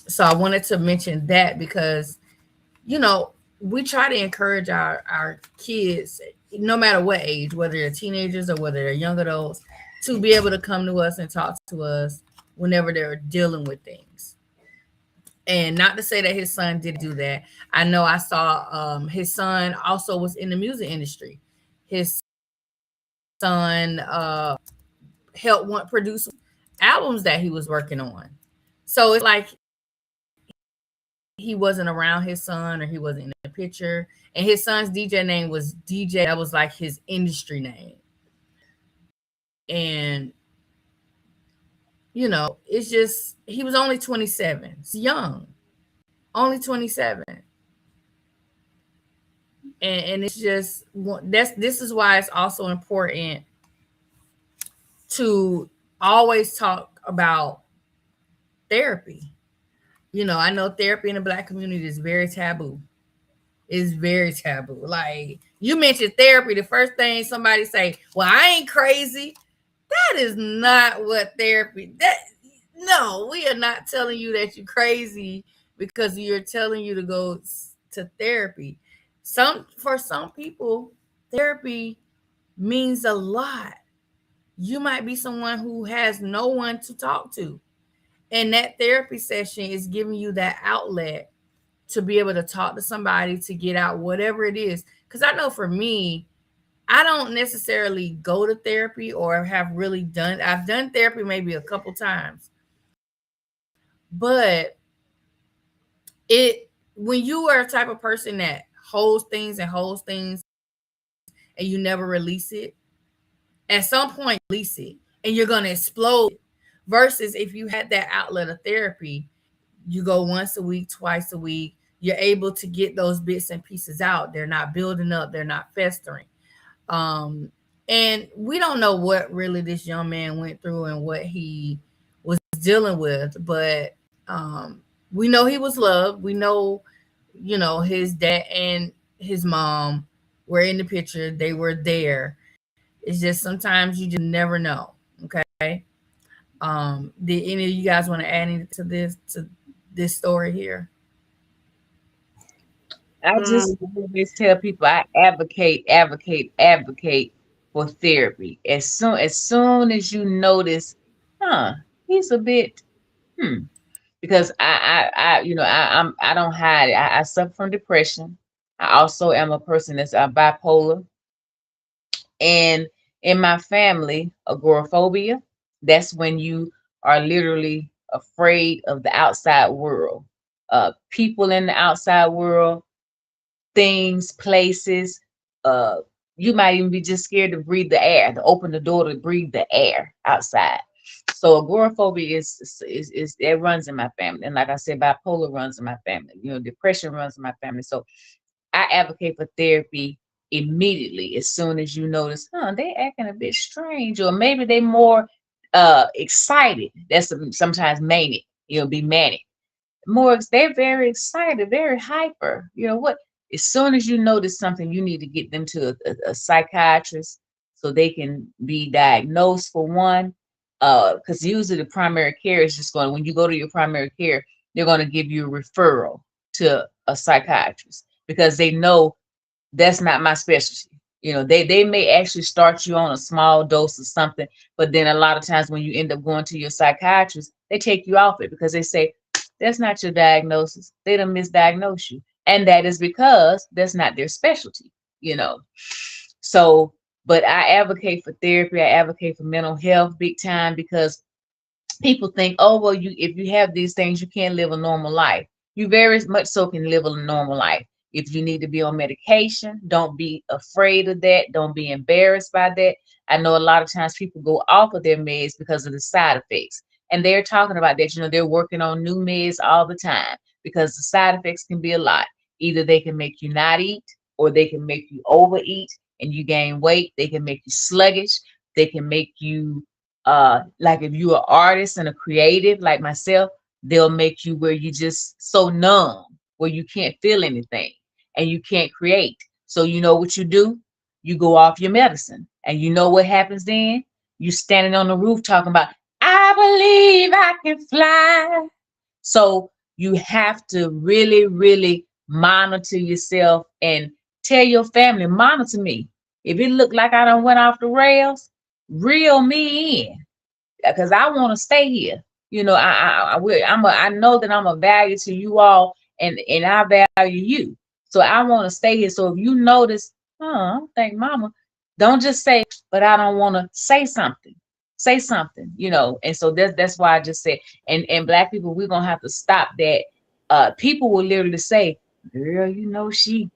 So I wanted to mention that because, we try to encourage our kids, no matter what age, whether they're teenagers or whether they're young adults, to be able to come to us and talk to us whenever they're dealing with things. And not to say that his son did do that. I know I saw his son also was in the music industry. His son helped produce albums that he was working on. So it's like he wasn't around his son, or he wasn't in the picture. And his son's DJ name was DJ. That was like his industry name. And it's just, he was only 27. He's young, only 27. And it's just, this is why it's also important to always talk about therapy. I know therapy in the Black community is very taboo. It's very taboo. Like, you mentioned therapy, the first thing somebody say, well, I ain't crazy. That is not what therapy, no, we are not telling you that you're crazy because you're telling you to go to therapy. For some people, therapy means a lot. You might be someone who has no one to talk to, and that therapy session is giving you that outlet to be able to talk to somebody, to get out whatever it is. Because I know for me, I don't necessarily go to therapy or I've done therapy maybe a couple times. But when you are a type of person that holds things and you never release it, at some point release it and you're going to explode. Versus if you had that outlet of therapy, you go once a week, twice a week, you're able to get those bits and pieces out. They're not building up, they're not festering. And we don't know what really this young man went through and what he was dealing with, but we know he was loved. We know, his dad and his mom were in the picture. They were there. It's just sometimes you just never know. Okay. Did any of you guys want to add anything to this story here? I just always tell people I advocate for therapy. As soon as you notice, he's a bit, because I don't hide it. I suffer from depression. I also am a person that's bipolar, and in my family, agoraphobia. That's when you are literally afraid of the outside world, people in the outside world, things, places. Uh, you might even be just scared to breathe the air, to open the door to breathe the air outside. So agoraphobia is it runs in my family, and like I said, bipolar runs in my family. Depression runs in my family. So I advocate for therapy immediately as soon as you notice, they acting a bit strange, or maybe they more excited. That's sometimes manic, be manic. They're very excited, very hyper. What? As soon as you notice something, you need to get them to a psychiatrist so they can be diagnosed for one. Because usually the primary care is just when you go to your primary care, they're going to give you a referral to a psychiatrist because they know that's not my specialty. They may actually start you on a small dose of something, but then a lot of times when you end up going to your psychiatrist, they take you off it because they say, that's not your diagnosis. They done misdiagnose you. And that is because that's not their specialty. So, but I advocate for therapy. I advocate for mental health big time because people think, oh, well, if you have these things, you can't live a normal life. You very much so can live a normal life. If you need to be on medication, don't be afraid of that. Don't be embarrassed by that. I know a lot of times people go off of their meds because of the side effects. And they're talking about that. They're working on new meds all the time because the side effects can be a lot. Either they can make you not eat, or they can make you overeat and you gain weight. They can make you sluggish. They can make you like if you're an artist and a creative like myself, they'll make you where you just so numb, where you can't feel anything and you can't create. So you know what you do? You go off your medicine, and you know what happens then? You standing on the roof talking about, I believe I can fly. So you have to really, really monitor yourself and tell your family, monitor me. If it look like I done went off the rails, reel me in, because I want to stay here. I know that I'm a value to you all, and I value you. So I want to stay here. So if you notice, I don't think mama, don't just say, but I don't want to say something. Say something, And so that's why I just said, and Black people, we're gonna have to stop that. People will literally say, girl, she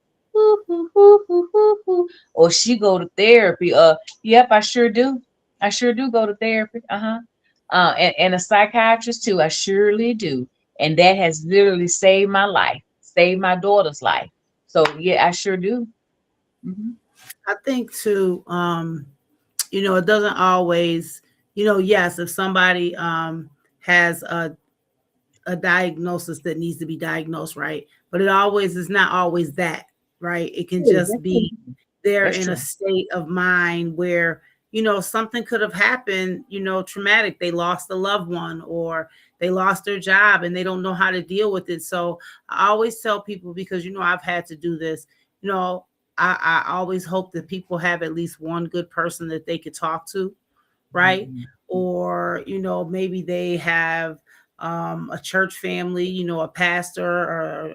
or she go to therapy. Yep, I sure do. I sure do go to therapy. And a psychiatrist too. I surely do. And that has literally saved my life, saved my daughter's life. So yeah, I sure do. Mm-hmm. I think too, it doesn't always, yes, if somebody has a diagnosis that needs to be diagnosed, right? But it always is not always that, right? It can just be they're in a state of mind where, something could have happened, traumatic. They lost a loved one, or they lost their job and they don't know how to deal with it. So I always tell people, because, I've had to do this, I always hope that people have at least one good person that they could talk to, right? Mm-hmm. Or, maybe they have a church family, a pastor or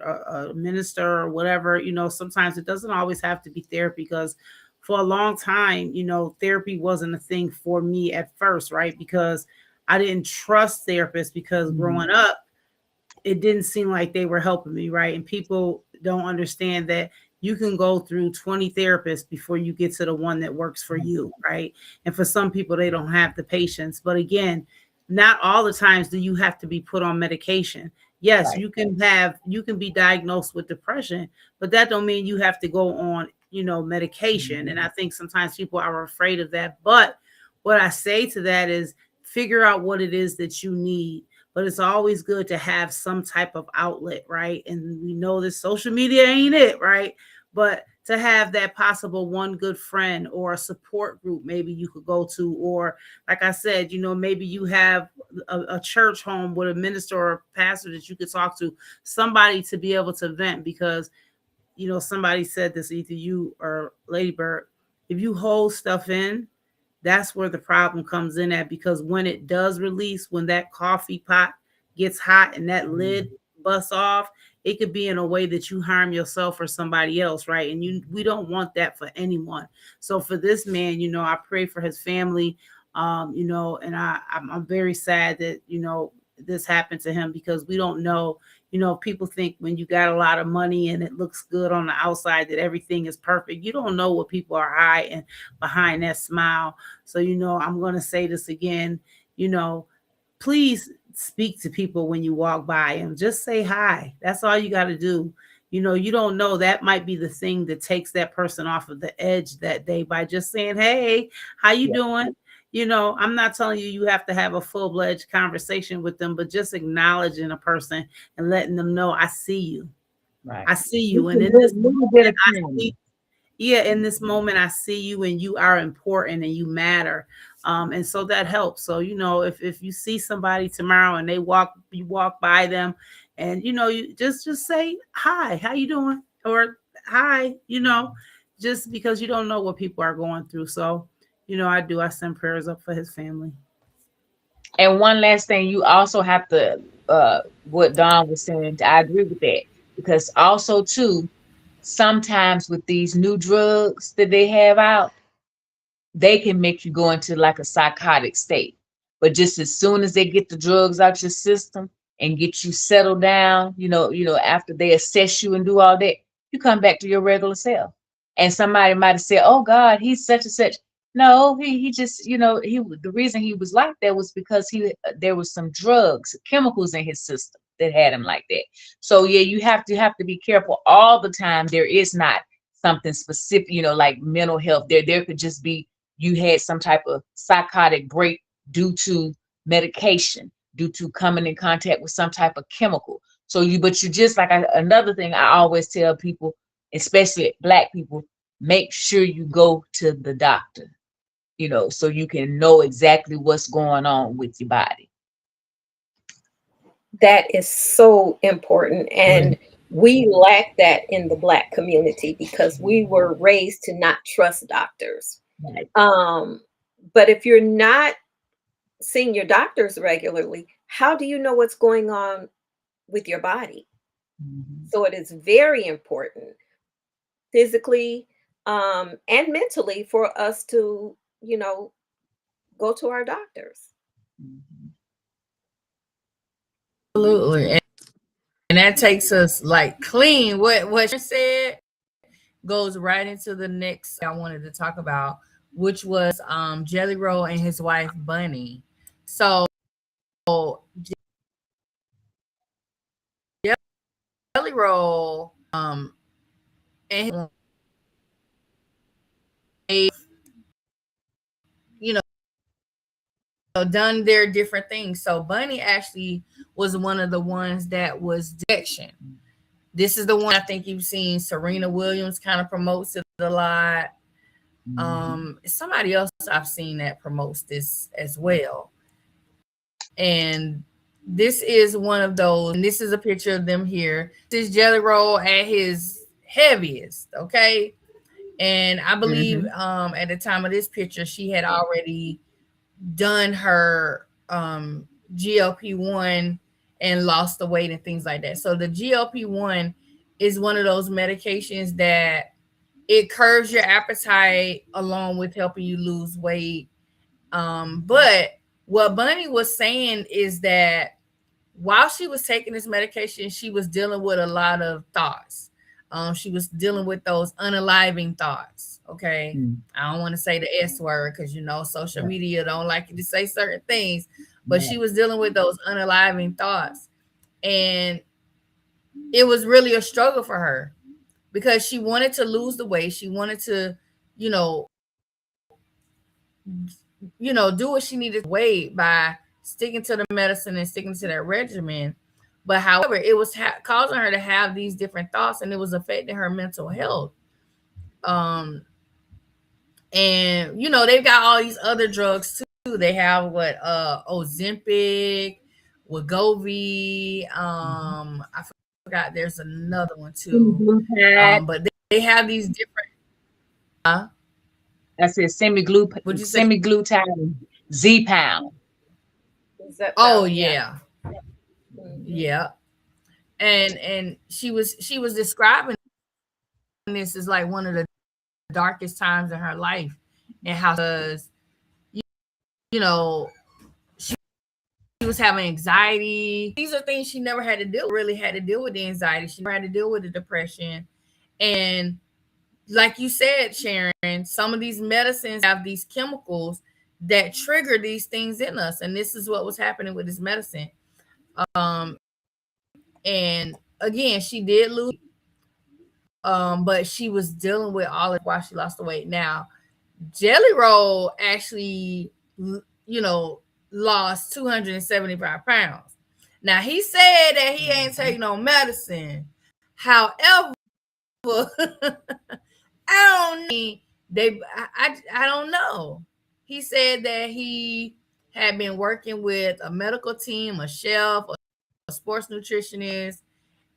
a minister or whatever. Sometimes it doesn't always have to be therapy, because for a long time, therapy wasn't a thing for me at first, right? Because I didn't trust therapists, because growing up, it didn't seem like they were helping me, right? And people don't understand that you can go through 20 therapists before you get to the one that works for you, right? And for some people, they don't have the patience. But again, not all the times do you have to be put on medication. Yes, right. You can be diagnosed with depression, but that don't mean you have to go on, medication. And I think sometimes people are afraid of that. But what I say to that is, figure out what it is that you need. But it's always good to have some type of outlet, right? And we know that social media ain't it, right? But to have that possible one good friend or a support group maybe you could go to, or like I said, maybe you have a church home with a minister or a pastor that you could talk to, somebody to be able to vent. Because, somebody said this, either you or Lady Bird, if you hold stuff in, that's where the problem comes in at. Because when it does release, when that coffee pot gets hot and that lid busts off, it could be in a way that you harm yourself or somebody else, right? And we don't want that for anyone. So for this man, I pray for his family, and I'm very sad that, this happened to him, because we don't know, people think when you got a lot of money and it looks good on the outside that everything is perfect. You don't know what people are hiding behind that smile. So, I'm going to say this again, please speak to people when you walk by them. Just say hi. That's all you got to do. You don't know, that might be the thing that takes that person off of the edge that day, by just saying, hey, how you doing? I'm not telling you have to have a full-fledged conversation with them, but just acknowledging a person and letting them know, I see you. Right. I see you. And in this moment, in this moment, I see you, and you are important and you matter. And so that helps. So, if you see somebody tomorrow and you walk by them, and, you just say, hi, how you doing? Or hi, just because you don't know what people are going through. So, I send prayers up for his family. And one last thing, you also have to, what Dawn was saying, I agree with that, because also too, sometimes with these new drugs that they have out, they can make you go into like a psychotic state. But just as soon as they get the drugs out your system and get you settled down, after they assess you and do all that, you come back to your regular self. And somebody might have said, oh God, he's such and such. No, he just, the reason he was like that was because there was some drugs, chemicals in his system that had him like that. So yeah, you have to be careful all the time. There is not something specific, like mental health. There could just be, you had some type of psychotic break due to medication, due to coming in contact with some type of chemical. So but you just like, another thing I always tell people, especially Black people, make sure you go to the doctor, so you can know exactly what's going on with your body. That is so important. And we lack that in the Black community because we were raised to not trust doctors. Right. But if you're not seeing your doctors regularly, how do you know what's going on with your body? Mm-hmm. So it is very important physically and mentally for us to, go to our doctors. Mm-hmm. Absolutely. And that takes us like clean. What you said goes right into the next I wanted to talk about, which was Jelly Roll and his wife Bunny. So Jelly Roll and done their different things. So Bunny actually was one of the ones that was direction. This is the one I think you've seen Serena Williams kind of promotes it a lot. Somebody else I've seen that promotes this as well. And this is one of those, and this is a picture of them here. This is Jelly Roll at his heaviest, okay? And I believe at the time of this picture, she had already done her GLP-1 and lost the weight and things like that. So the GLP-1 is one of those medications that it curbs your appetite along with helping you lose weight. But what Bunny was saying is that while she was taking this medication, she was dealing with a lot of thoughts. She was dealing with those unaliving thoughts. Okay. I don't want to say the S word because, social media don't like you to say certain things, but she was dealing with those unaliving thoughts. And it was really a struggle for her because she wanted to lose the weight. She wanted to, do what she needed to weight by sticking to the medicine and sticking to that regimen. But however, it was causing her to have these different thoughts and it was affecting her mental health. And they've got all these other drugs too. They have Ozempic, Wegovy. I forgot there's another one too. But they have these different. I said semaglutide, Z-Pound. Oh yeah. Yeah. And she was describing this as like one of the darkest times in her life, and how because you know she was having anxiety. These are things she never had to deal really had to deal with the anxiety. She never had to deal with the depression. And like you said, Sharon, some of these medicines have these chemicals that trigger these things in us. And this is what was happening with this medicine. Um, and again, she did lose, but she was dealing with all of why she lost the weight. Now, Jelly Roll actually, lost 275 pounds. Now, he said that he ain't taking no medicine. However, I don't need I don't know. He said that he had been working with a medical team, a chef, a sports nutritionist,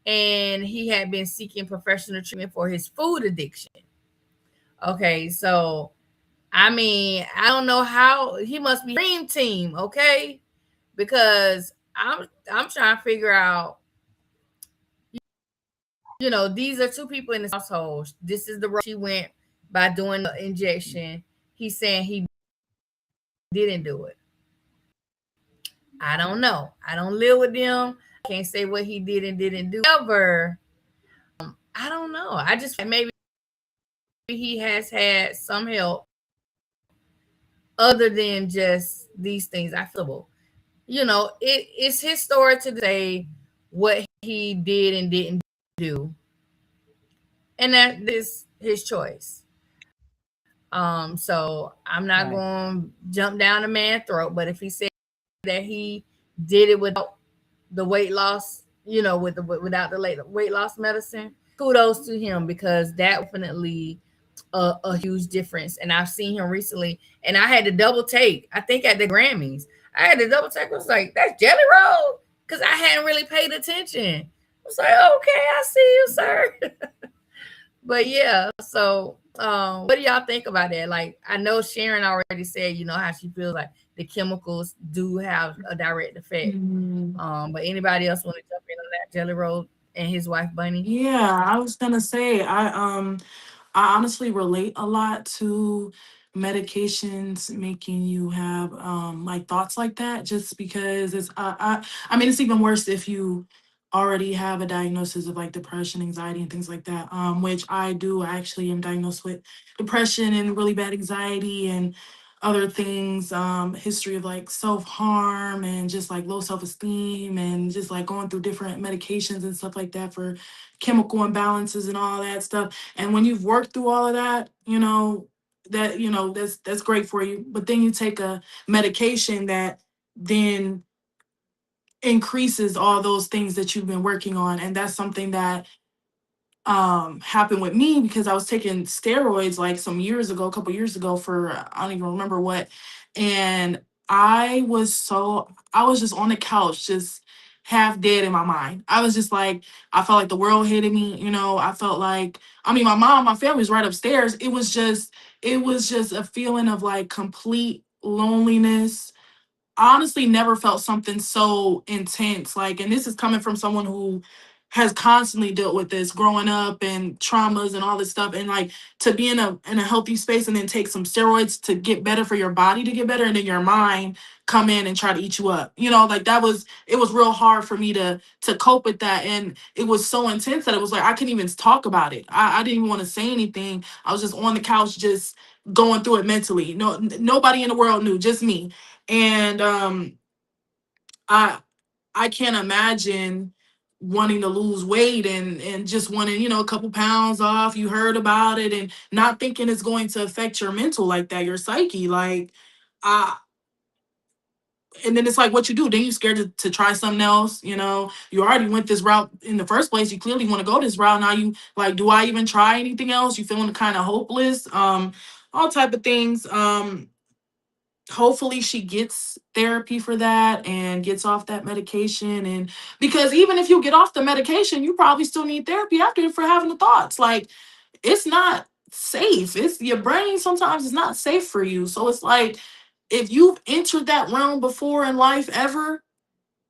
and he had been seeking professional treatment for his food addiction. Okay, so I mean, I don't know how he must be dream team, okay? Because I'm trying to figure out, these are two people in this household. This is the road she went by doing the injection. He's saying he didn't do it. I don't know. I don't live with them. I can't say what he did and didn't do. However, I don't know. I just maybe he has had some help other than just these things. I feel, it's his story to say what he did and didn't do, and that is his choice. So I'm not Right. going to jump down a man's throat, but if he said that he did it without the weight loss, without the weight loss medicine, kudos to him, because that definitely a huge difference. And I've seen him recently, and I had to double take. I think at the Grammys, I had to double take. I was like, "That's Jelly Roll," because I hadn't really paid attention. I was like, "Okay, I see you, sir." But yeah, so what do y'all think about that? Like, I know Sharon already said, how she feels like the chemicals do have a direct effect. But anybody else want to jump in on that? Jelly Roll and his wife Bunny. Yeah, I was gonna say I honestly relate a lot to medications making you have like thoughts like that, just because I mean, it's even worse if you already have a diagnosis of like depression, anxiety, and things like that. Which I do. I actually am diagnosed with depression and really bad anxiety and other things, history of like self-harm and just like low self-esteem and just like going through different medications and stuff like that for chemical imbalances and all that stuff. And when you've worked through all of that, that's great for you. But then you take a medication that then increases all those things that you've been working on. And that's something that happened with me because I was taking steroids like some years ago, a couple years ago for I don't even remember what. And I was just on the couch, just half dead in my mind. I was just like, I felt like the world hated me, I felt like, I mean, my family's right upstairs. It was just a feeling of like complete loneliness. I honestly never felt something so intense. Like, and this is coming from someone who has constantly dealt with this growing up and traumas and all this stuff. And like to be in a healthy space and then take some steroids to get better for your body to get better, and then your mind come in and try to eat you up. Like it was real hard for me to cope with that. And it was so intense that it was like I couldn't even talk about it. I didn't even want to say anything. I was just on the couch just going through it mentally. No, nobody in the world knew, just me. And I I can't imagine wanting to lose weight and just wanting, a couple pounds off. You heard about it and not thinking it's going to affect your mental like that, your psyche. Like, uh, and then it's like what you do. Then you're scared to try something else. You already went this route in the first place. You clearly want to go this route. Now you like, do I even try anything else? You feeling kind of hopeless. All type of things. Hopefully she gets therapy for that and gets off that medication. And because even if you get off the medication, you probably still need therapy after for having the thoughts. Like, it's not safe. It's your brain sometimes is not safe for you. So it's like if you've entered that realm before in life ever,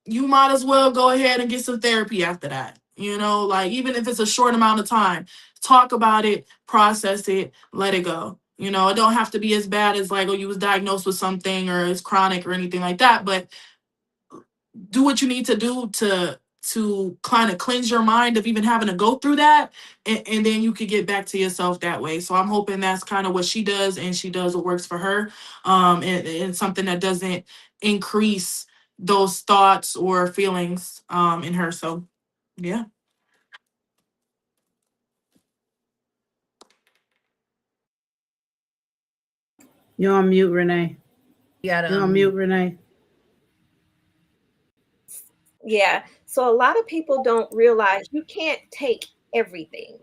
you might as well go ahead and get some therapy after that. You know, like even if it's a short amount of time, talk about it, process it, let it go. You know, it don't have to be as bad as like, oh, you was diagnosed with something or it's chronic or anything like that. But do what you need to do to kind of cleanse your mind of even having to go through that, and then you could get back to yourself that way. So I'm hoping that's kind of what she does, and she does what works for her, and something that doesn't increase those thoughts or feelings in her. So yeah. You're on mute, Renee. You gotta You're on mute, Renee. Yeah. So a lot of people don't realize you can't take everything.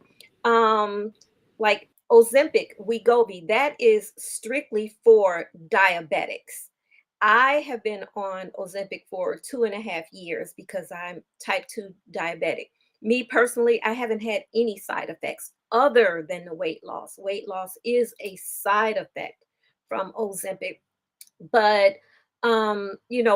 Like Ozempic, Wegovy, that is strictly for diabetics. I have been on Ozempic for 2.5 years because I'm type 2 diabetic. Me personally, I haven't had any side effects other than the weight loss. Weight loss is a side effect from Ozempic. But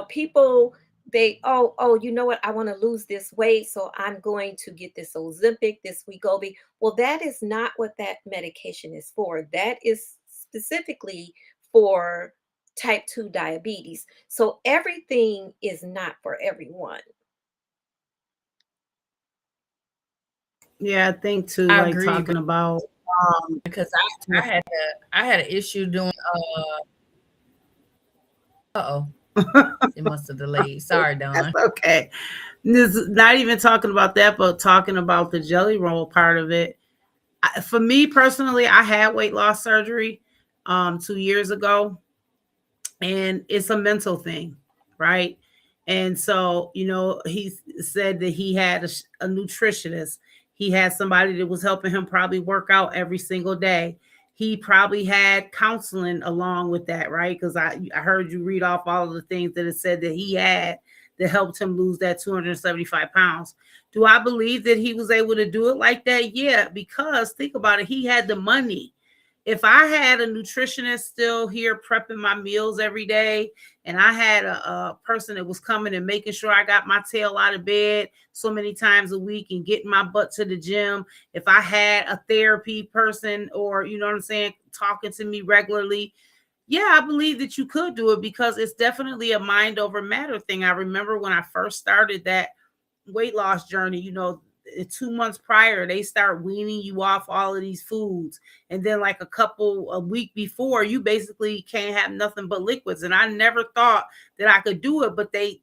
people, they, you know what, I want to lose this weight, so I'm going to get this Ozempic, this Wegovy. Well, that is not what that medication is for. That is specifically for type 2 diabetes. So everything is not for everyone. Yeah, I think too, I like agree, talking about because I had an issue doing it must have delayed. Sorry, Don. that's okay. This is not even talking about that, but talking about the jelly roll part of it. For me personally, I had weight loss surgery 2 years ago, and it's a mental thing, right? And so, he said that he had a nutritionist. He had somebody that was helping him probably work out every single day. He probably had counseling along with that, right? Because I heard you read off all of the things that it said that he had that helped him lose that 275 pounds. Do I believe that he was able to do it like that? Yeah, because think about it, he had the money. If I had a nutritionist still here prepping my meals every day, and I had a person that was coming and making sure I got my tail out of bed so many times a week and getting my butt to the gym, if I had a therapy person, or, you know what I'm saying, talking to me regularly, yeah, I believe that you could do it, because it's definitely a mind over matter thing. I remember when I first started that weight loss journey, 2 months prior, they start weaning you off all of these foods. And then like a week before, you basically can't have nothing but liquids. And I never thought that I could do it, but they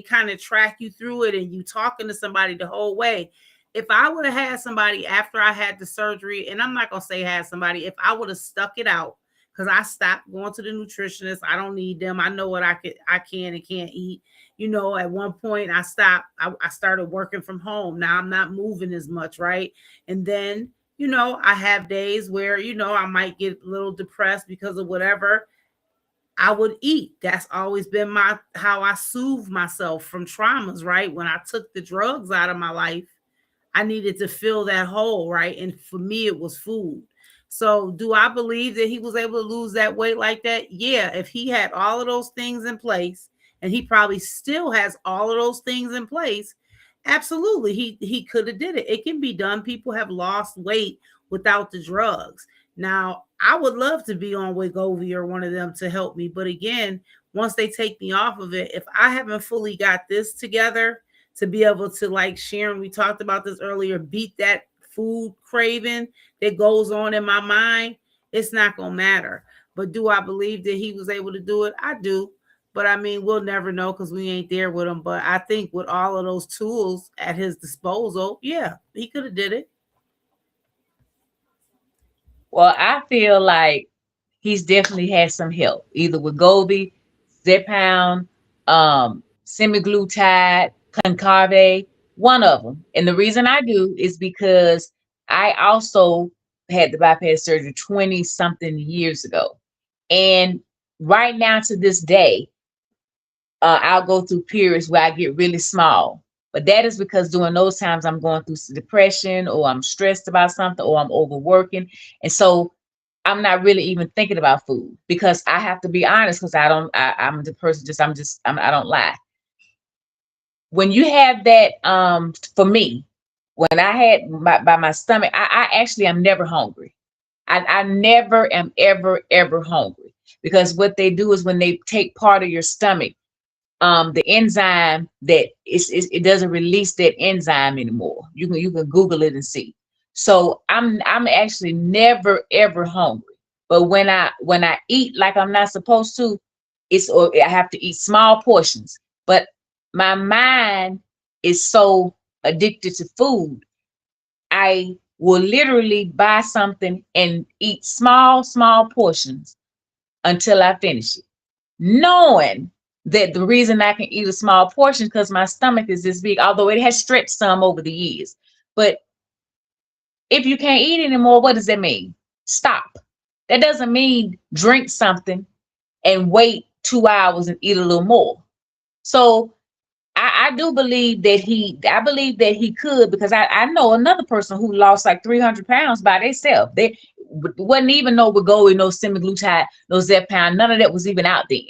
kind of track you through it, and you talking to somebody the whole way. If I would have had somebody after I had the surgery, and I'm not going to say had somebody, if I would have stuck it out, because I stopped going to the nutritionist. I don't need them. I know what I can and can't eat. At one point I stopped. I started working from home. Now I'm not moving as much, right? And then, I have days where, I might get a little depressed because of whatever. I would eat. That's always been how I soothe myself from traumas, right? When I took the drugs out of my life, I needed to fill that hole, right? And for me, it was food. So do I believe that he was able to lose that weight like that? Yeah, if he had all of those things in place, and he probably still has all of those things in place, absolutely, he could have did it. It can be done. People have lost weight without the drugs. Now, I would love to be on Wegovy or one of them to help me. But again, once they take me off of it, if I haven't fully got this together to be able to, like Sharon, we talked about this earlier, beat that food craving that goes on in my mind, it's not going to matter. But do I believe that he was able to do it? I do. But I mean, we'll never know because we ain't there with him. But I think with all of those tools at his disposal, yeah, he could have did it. Well, I feel like he's definitely had some help, either with Wegovy, Zepbound, semaglutide, Concave, one of them. And the reason I do is because I also had the bypass surgery 20 something years ago. And right now to this day, I'll go through periods where I get really small. But that is because during those times I'm going through depression, or I'm stressed about something, or I'm overworking. And so I'm not really even thinking about food, because I have to be honest, because I'm the person I don't lie. when you have that, for me, when I had my stomach, I actually am never hungry. I never am ever hungry, because what they do is when they take part of your stomach, the enzyme that it doesn't release that enzyme anymore. You can Google it and see. So I'm actually never ever hungry. But when I eat like I'm not supposed to, or I have to eat small portions. But my mind is so addicted to food, I will literally buy something and eat small portions until I finish it, knowing that the reason I can eat a small portion because my stomach is this big, although it has stretched some over the years. But if you can't eat anymore, what does that mean? Stop. That doesn't mean drink something and wait 2 hours and eat a little more. So I do believe that he could, because I know another person who lost like 300 pounds by themselves. They wasn't even no Wegovy, no semaglutide, no Zepbound, none of that was even out then.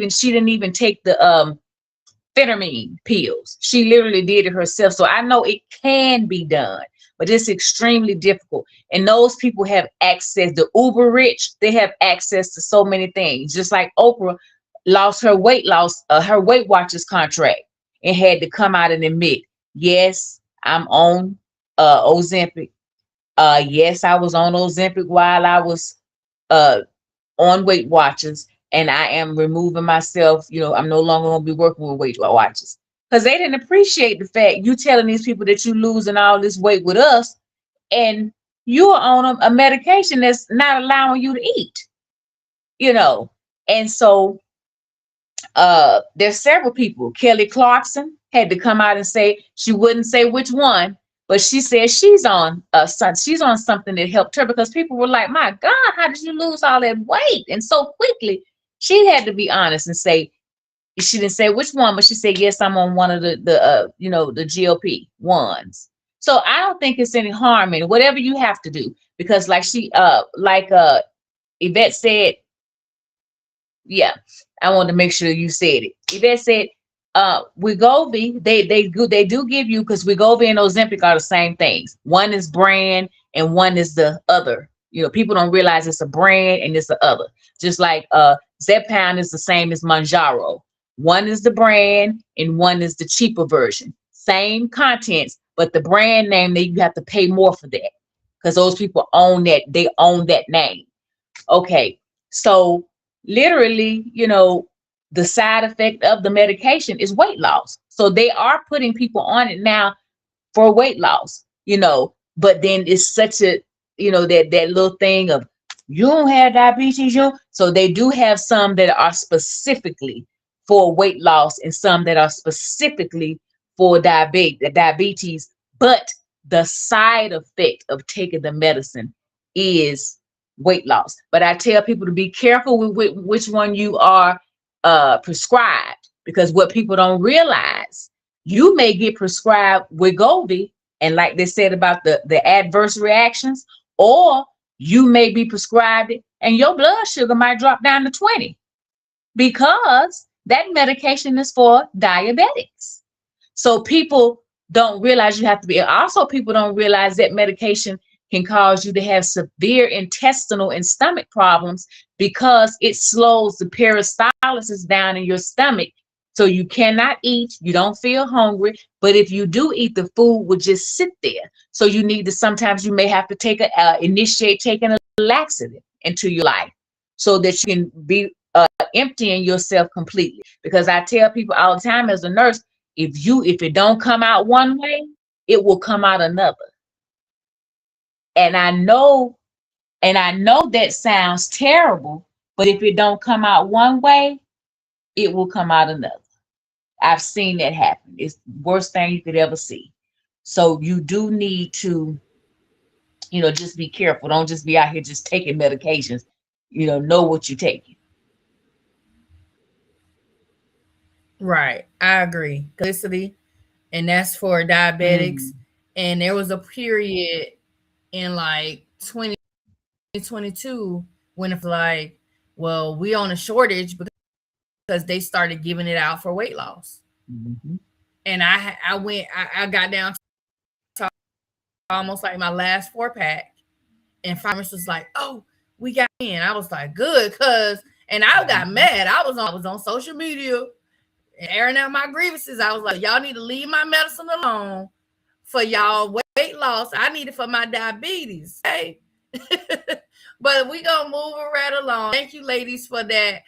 She didn't even take the phentermine pills. She literally did it herself. So I know it can be done, but it's extremely difficult. And those people have access, the uber rich, they have access to so many things. Just like Oprah lost her Weight Watchers contract and had to come out and admit, yes, I'm on Ozempic. Yes, I was on Ozempic while I was on Weight Watchers, and I am removing myself. I'm no longer going to be working with Weight Watchers, because they didn't appreciate the fact you telling these people that you losing all this weight with us, and you're on a medication that's not allowing you to eat. And so there's several people. Kelly Clarkson had to come out and say, she wouldn't say which one, but she said she's on something that helped her, because people were like, my God, how did you lose all that weight and so quickly? She had to be honest and say, she didn't say which one, but she said, yes, I'm on one of the GLP ones. So I don't think it's any harm in whatever you have to do, because like Yvette said, yeah, I wanted to make sure you said it. Yvette said, Wegovy, they do give you, because Wegovy and Ozempic are the same things. One is brand and one is the other. People don't realize it's a brand and it's the other. Just like Zepbound is the same as Mounjaro. One is the brand and one is the cheaper version. Same contents, but the brand name, you have to pay more for that, because those people own that. They own that name. Okay, so literally, the side effect of the medication is weight loss. So they are putting people on it now for weight loss, but then it's such a, that little thing of, you don't have diabetes, so they do have some that are specifically for weight loss and some that are specifically for diabetes, but the side effect of taking the medicine is weight loss. But I tell people to be careful with which one you are prescribed, because what people don't realize, you may get prescribed Wegovy, and like they said about the adverse reactions, or you may be prescribed it and your blood sugar might drop down to 20, because that medication is for diabetics. So people don't realize you have to be. Also, people don't realize that medication can cause you to have severe intestinal and stomach problems, because it slows the peristalsis down in your stomach. So you cannot eat, you don't feel hungry, but if you do eat, the food will just sit there. So you need to, sometimes you may have to initiate taking a laxative into your life, so that you can be emptying yourself completely. Because I tell people all the time as a nurse, if it don't come out one way, it will come out another. And I know that sounds terrible, but if it don't come out one way, it will come out another. I've seen that happen. It's the worst thing you could ever see. So you do need to, just be careful. Don't just be out here just taking medications. Know what you're taking. Right. I agree. Glycity, and that's for diabetics. And there was a period in like 2022 when it's like, well, we on a shortage because they started giving it out for weight loss. Mm-hmm. and I got down to almost like my last 4-pack, and farmers was like, "Oh, we got in." I was like, "Good," and I got mad. I was on social media airing out my grievances. I was like, "Y'all need to leave my medicine alone for y'all weight loss. I need it for my diabetes." Hey, but we gonna move it right along. Thank you, ladies, for that.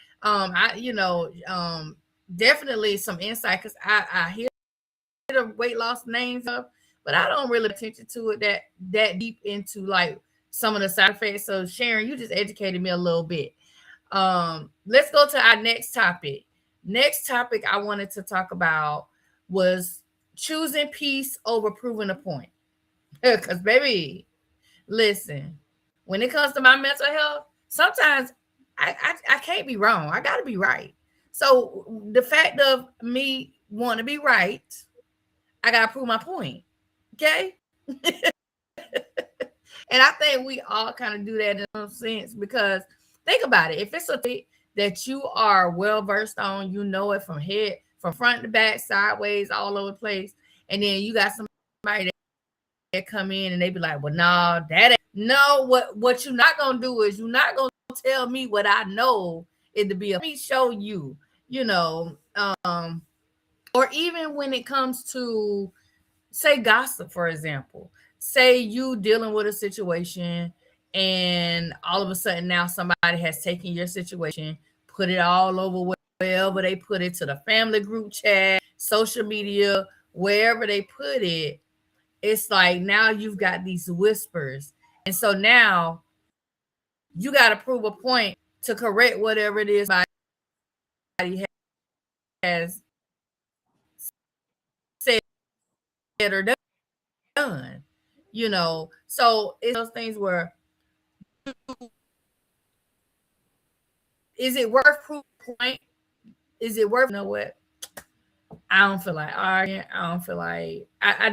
Definitely some insight, because I hear the weight loss names up, but I don't really pay attention to it that deep into like some of the side effects. So Sharon, you just educated me a little bit. Let's go to our next topic. Next topic I wanted to talk about was choosing peace over proving a point. Because baby, listen, when it comes to my mental health, sometimes I can't be wrong. I gotta be right. So the fact of me wanting to be right, I gotta prove my point. Okay. And I think we all kind of do that in some sense, because think about it. If it's a thing that you are well versed on, you know it from front to back, sideways, all over the place, and then you got somebody that come in and they be like, "Well, no, that ain't." No, what you're not gonna do is you're not gonna tell me what I know it to be. Let me show you, or even when it comes to, say, gossip, for example. Say you dealing with a situation and all of a sudden now somebody has taken your situation, put it all over wherever they put it, to the family group chat, social media, wherever they put it. It's like now you've got these whispers. And so now you got to prove a point to correct whatever it is somebody has said or done. So it's those things where, is it worth proof point? Is it worth, what? I don't feel like arguing. I don't feel like I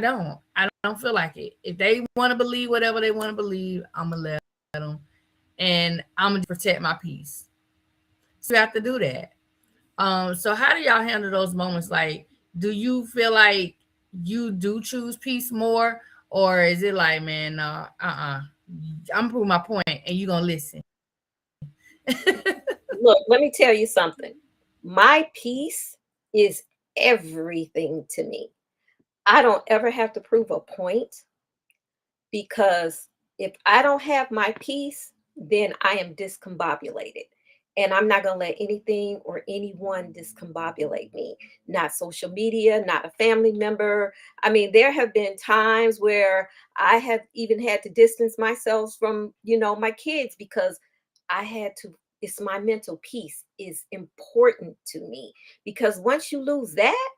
don't feel like it. If they want to believe whatever they want to believe, I'm gonna let them, and I'm gonna protect my peace. So you have to do that. So how do y'all handle those moments? Like, do you feel like you do choose peace more, or is it like, man, no, I'm proving my point, and you gonna listen? Look, let me tell you something. My peace is everything to me. I don't ever have to prove a point, because if I don't have my peace, then I am discombobulated. And I'm not going to let anything or anyone discombobulate me. Not social media, not a family member. I mean, there have been times where I have even had to distance myself from, my kids, because I had to. It's my mental peace is important to me, because once you lose that,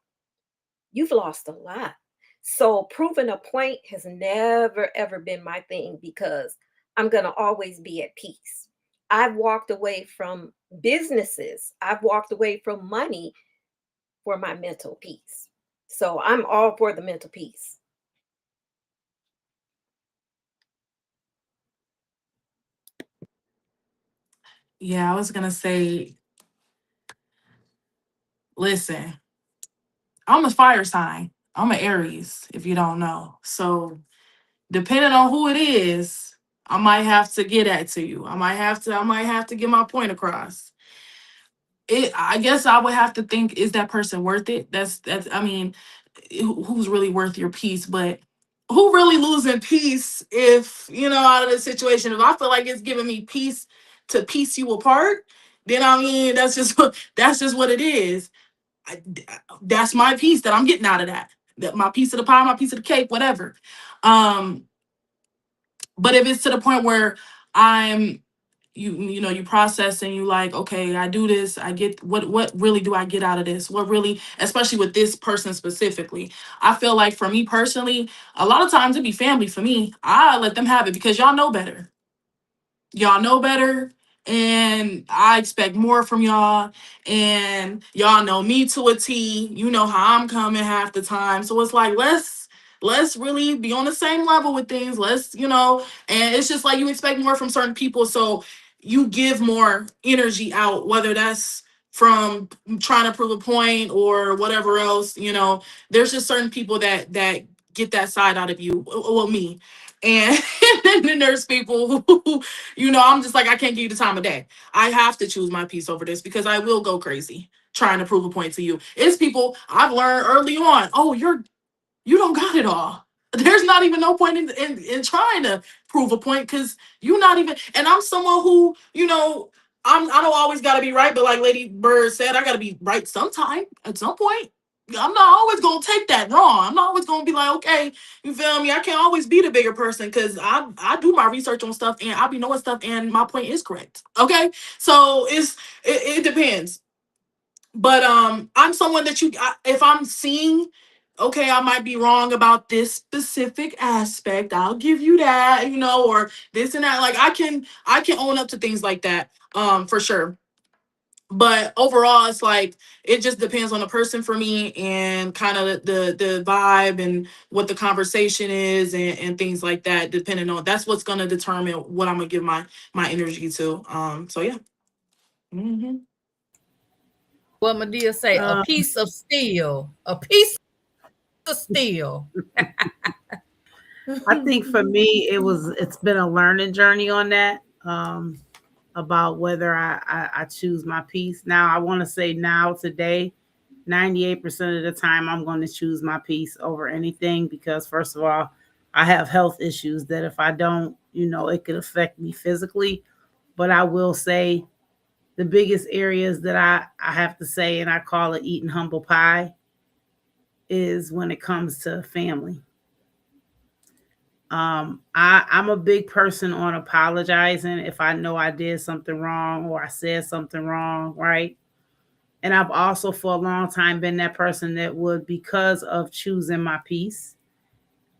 you've lost a lot. So proving a point has never, ever been my thing, because I'm going to always be at peace. I've walked away from businesses. I've walked away from money for my mental peace. So I'm all for the mental peace. Yeah, I was gonna say, listen, I'm a fire sign. I'm an Aries, if you don't know. So depending on who it is, I might have to get at to you. I might have to get my point across. I guess I would have to think, is that person worth it? That's I mean, who's really worth your peace? But who really losing peace if, out of the situation? If I feel like it's giving me peace to piece you apart, then I mean, that's just what it is. That's my piece that I'm getting out of that. That my piece of the pie, my piece of the cake, whatever. Um, but if it's to the point where I'm you process and you like, okay, I do this, I get what really do I get out of this? What really, especially with this person specifically, I feel like for me personally, a lot of times it be family for me. I let them have it because y'all know better. Y'all know better, and I expect more from y'all, and y'all know me to a T. You know how I'm coming half the time. So it's like, let's really be on the same level with things. And it's just like you expect more from certain people, so you give more energy out, whether that's from trying to prove a point or whatever else. You know, there's just certain people that get that side out of you. Well, me. And then there's people who, you know, I'm just like, I can't give you the time of day. I have to choose my peace over this because I will go crazy trying to prove a point to you. It's people I've learned early on. Oh, you don't got it all. There's not even no point in trying to prove a point because you're not even. And I'm someone who, you know, I don't always gotta be right, but like Lady Bird said, I gotta be right sometime at some point. I'm not always gonna take that wrong. I'm not always gonna be like, okay, you feel me? I can't always be the bigger person because I do my research on stuff and I be knowing stuff and my point is correct. Okay, so it depends. But I'm someone that if I'm seeing, okay, I might be wrong about this specific aspect, I'll give you that, you know, or this and that. Like I can own up to things like that, for sure. But overall, it's like it just depends on the person for me and kind of the vibe and what the conversation is and things like that. Depending on that's what's gonna determine what I'm gonna give my energy to. So yeah. Mm-hmm. What Medea say? A piece of steel. A piece of steel. I think for me, it's been a learning journey on that, about whether I choose my peace. Now, I want to say now today, 98% of the time, I'm going to choose my peace over anything because first of all, I have health issues that if I don't, you know, it could affect me physically. But I will say the biggest areas that I have to say, and I call it eating humble pie, is when it comes to family. I'm a big person on apologizing if I know I did something wrong or I said something wrong, right? And I've also for a long time been that person that would, because of choosing my peace,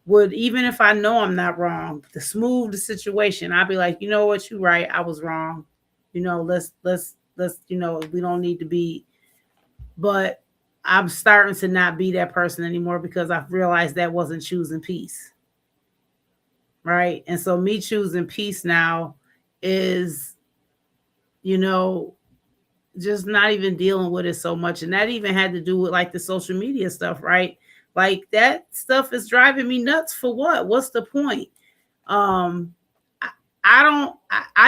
would, even if I know I'm not wrong, to smooth the situation, I'd be like, you know what, you're right, I was wrong. You know, let's, you know, we don't need to be, but I'm starting to not be that person anymore because I've realized that wasn't choosing peace. Right. And so me choosing peace now is, you know, just not even dealing with it so much. And that even had to do with like the social media stuff, right? Like that stuff is driving me nuts for what? What's the point? I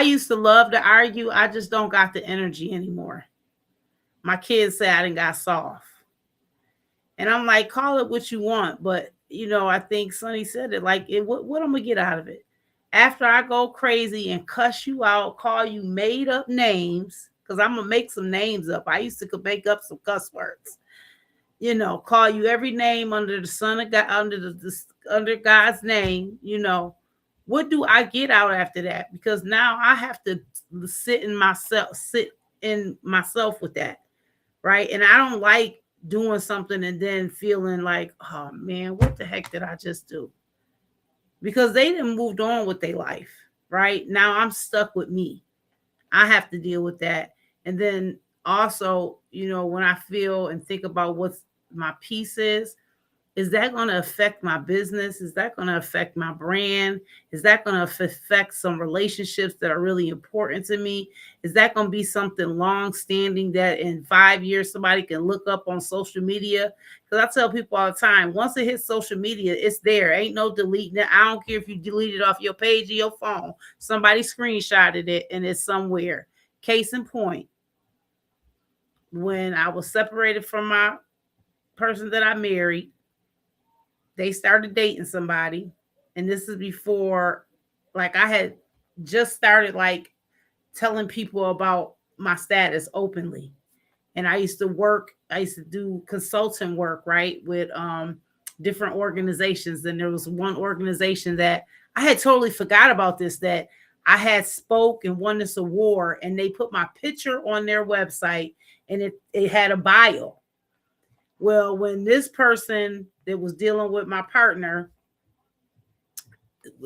used to love to argue. I just don't got the energy anymore. My kids say I done got soft. And I'm like, call it what you want. But, you know, I think Sonny said it, like, what I'm going to get out of it? After I go crazy and cuss you out, call you made up names, because I'm going to make some names up. I used to make up some cuss words. You know, call you every name under the sun of God, under God's name, you know. What do I get out after that? Because now I have to sit in myself with that, right? And I don't like doing something and then feeling like, oh man, what the heck did I just do? Because they didn't moved on with their life, right? Now I'm stuck with me. I have to deal with that. And then also, you know, when I feel and think about what's my peace is that going to affect my business? Is that going to affect my brand? Is that going to affect some relationships that are really important to me? Is that going to be something long-standing that in 5 years somebody can look up on social media? Because I tell people all the time, once it hits social media, it's there. Ain't no deleting it. I don't care if you delete it off your page or your phone. Somebody screenshotted it and it's somewhere. Case in point, when I was separated from my person that I married, they started dating somebody. And this is before, like, I had just started like telling people about my status openly. And I used to do consulting work, right, with different organizations. And there was one organization that I had totally forgot about this, that I had spoke and won this award, and they put my picture on their website and it had a bio. Well, when this person that was dealing with my partner,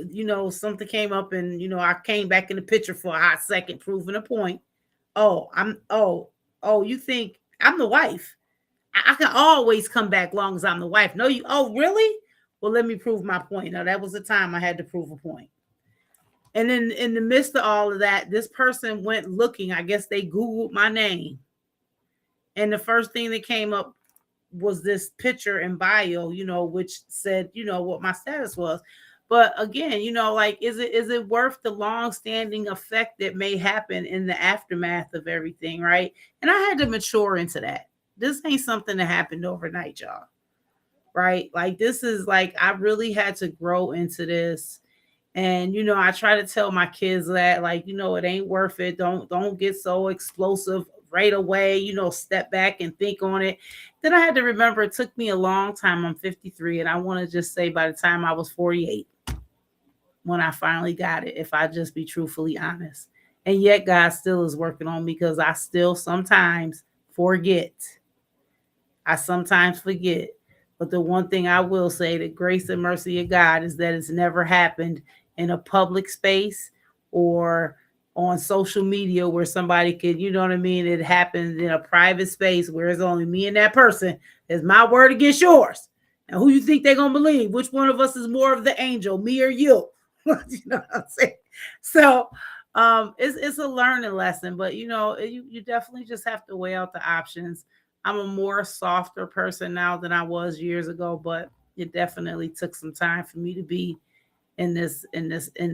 you know, something came up and, you know, I came back in the picture for a hot second, proving a point. You think I'm the wife? I can always come back long as I'm the wife. No, really? Well, let me prove my point. Now, that was the time I had to prove a point. And then in the midst of all of that, this person went looking. I guess they Googled my name. And the first thing that came up was this picture and bio, which said, what my status was. But again, like, is it worth the long-standing effect that may happen in the aftermath of everything, right? And I had to mature into that. This ain't something that happened overnight, y'all. Right? Like, this is like, I really had to grow into this. And I try to tell my kids that, like, it ain't worth it. Don't get so explosive right away. Step back and think on it. Then I had to remember it took me a long time. I'm 53, and I want to just say by the time I was 48, when I finally got it, if I just be truthfully honest. And yet God still is working on me, because I still sometimes forget. But the one thing I will say, the grace and mercy of God, is that it's never happened in a public space or on social media where somebody could, you know what I mean? It happened in a private space where it's only me and that person. It's my word against yours. And who you think they're going to believe? Which one of us is more of the angel, me or you? You know what I'm saying? So it's a learning lesson, but you definitely just have to weigh out the options. I'm a more softer person now than I was years ago, but it definitely took some time for me to be in this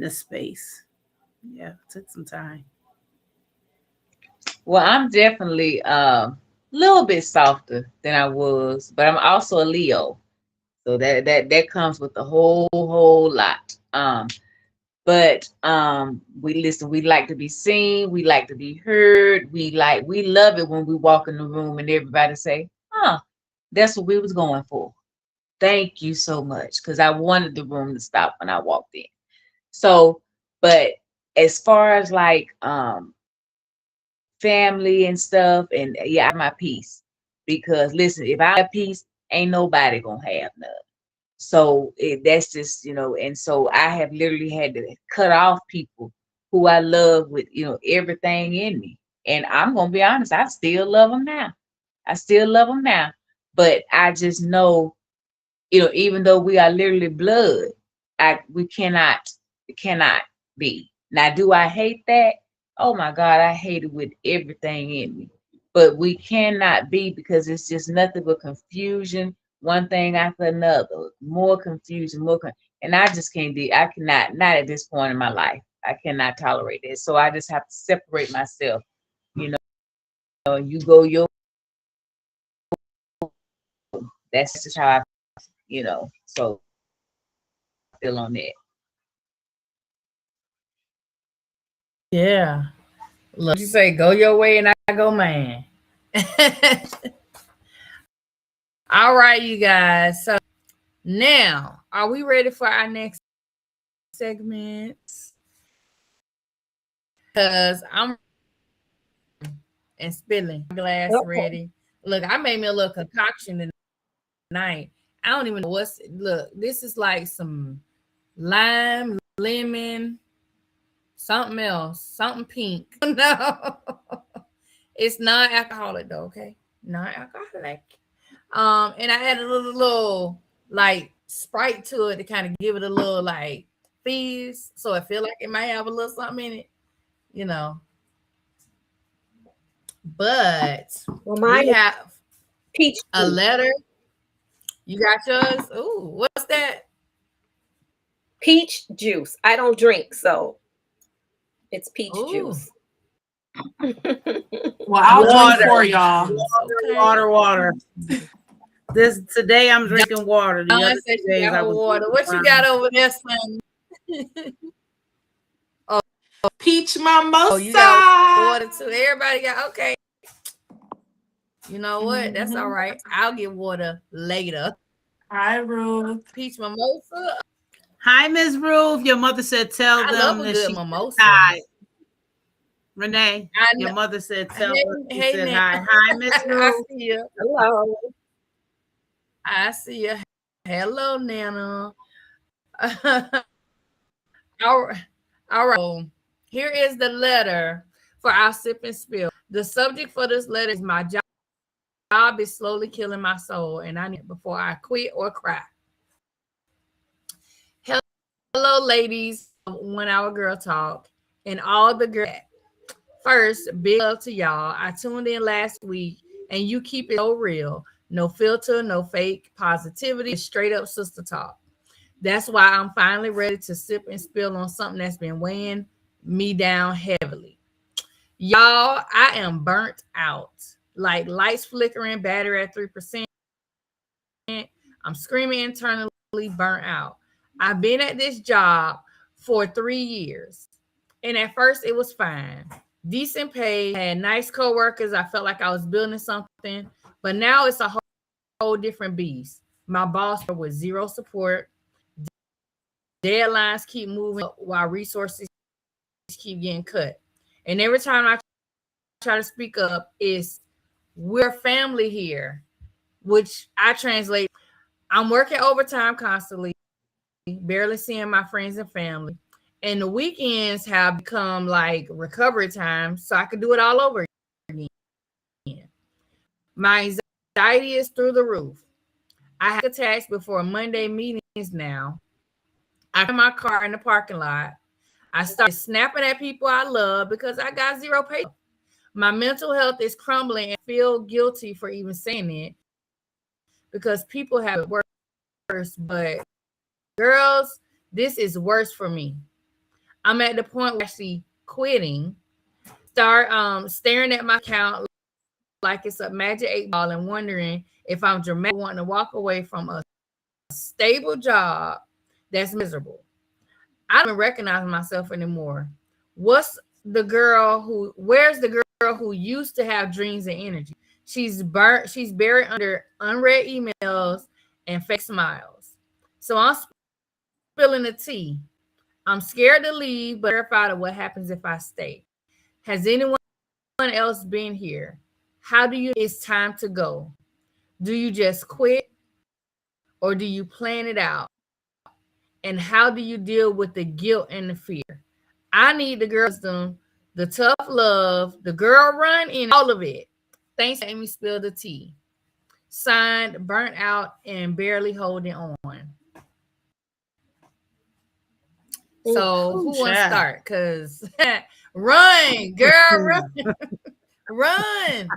space. Yeah, it took some time. Well, I'm definitely a little bit softer than I was, but I'm also a Leo. So that comes with a whole lot. But we like to be seen, we like to be heard, we love it when we walk in the room and everybody say, that's what we was going for. Thank you so much. Because I wanted the room to stop when I walked in. So, but as far as like family and stuff, and yeah, I have my peace. Because listen, if I have peace, ain't nobody gonna have none. So that's just, and so I have literally had to cut off people who I love with, everything in me. And I'm going to be honest, I still love them now. But I just know, even though we are literally blood, we cannot be. Now, do I hate that? Oh my God, I hate it with everything in me. But we cannot be, because it's just nothing but confusion. One thing after another, more confusion, and I just can't do. I cannot, not at this point in my life. I cannot tolerate it. So I just have to separate myself. You go your. That's just how I, So still on that. Yeah. Look, you say go your way and I go mine. All right, you guys. So now, are we ready for our next segment? Because I'm and spilling glass ready. Look, I made me a little concoction tonight. I don't even know look, this is like some lime, lemon, something else, something pink. No, it's non-alcoholic though, okay? Non-alcoholic. And I added a little like Sprite to it to kind of give it a little like fizz, so I feel like it might have a little something in it, But we have peach a letter. You got yours? Ooh, what's that? Peach juice. I don't drink, so it's peach juice. Well, I'll drink for y'all. Water. Today I'm drinking water. The other days I was water. What you got over there, son? Peach mimosa. Oh, you got water too. Everybody got okay. You know what? That's all right. I'll get water later. Hi, Ruth. Peach mimosa. Hi, Miss Ruth. Your mother said tell I them love a that good she mimosa. Hi. Renee, your mother said tell her she said hi. Hi, Miss Ruth. I see you. Hello. I see you. Hello, Nana. All right. Here is the letter for our sip and spill. The subject for this letter is my job is slowly killing my soul, and I need it before I quit or cry. Hello, ladies. 1 Hour Girl Talk and all the girls. First, big love to y'all. I tuned in last week and you keep it so real. No filter, no fake positivity, straight up sister talk. That's why I'm finally ready to sip and spill on something that's been weighing me down heavily. Y'all, I am burnt out. Like lights flickering, battery at 3%. I'm screaming internally, burnt out. I've been at this job for 3 years. And at first it was fine. Decent pay, had nice coworkers. I felt like I was building something. But now it's a whole different beast. My boss with zero support. Deadlines keep moving while resources keep getting cut. And every time I try to speak up, it's we're family here, which I translate. I'm working overtime constantly, barely seeing my friends and family. And the weekends have become like recovery time, so I can do it all over again. My anxiety is through the roof. I have attacks before Monday meetings now. I put my car in the parking lot. I started snapping at people I love because I got zero pay. My mental health is crumbling and I feel guilty for even saying it because people have it worse. But girls, this is worse for me. I'm at the point where actually quitting, start staring at my account like it's a magic 8 ball and wondering if I'm dramatic wanting to walk away from a stable job that's miserable. I don't recognize myself anymore. Where's the girl who used to have dreams and energy? She's buried under unread emails and fake smiles. So I'm spilling the tea. I'm scared to leave, but terrified of what happens if I stay. Has anyone else been here? How do you it's time to go? Do you just quit or do you plan it out? And how do you deal with the guilt and the fear? I need the girl wisdom, the tough love, the girl run in, all of it. Thanks for letting me spill the tea. Signed, burnt out, and barely holding on. So who wants to start? Because run, girl, run. Run.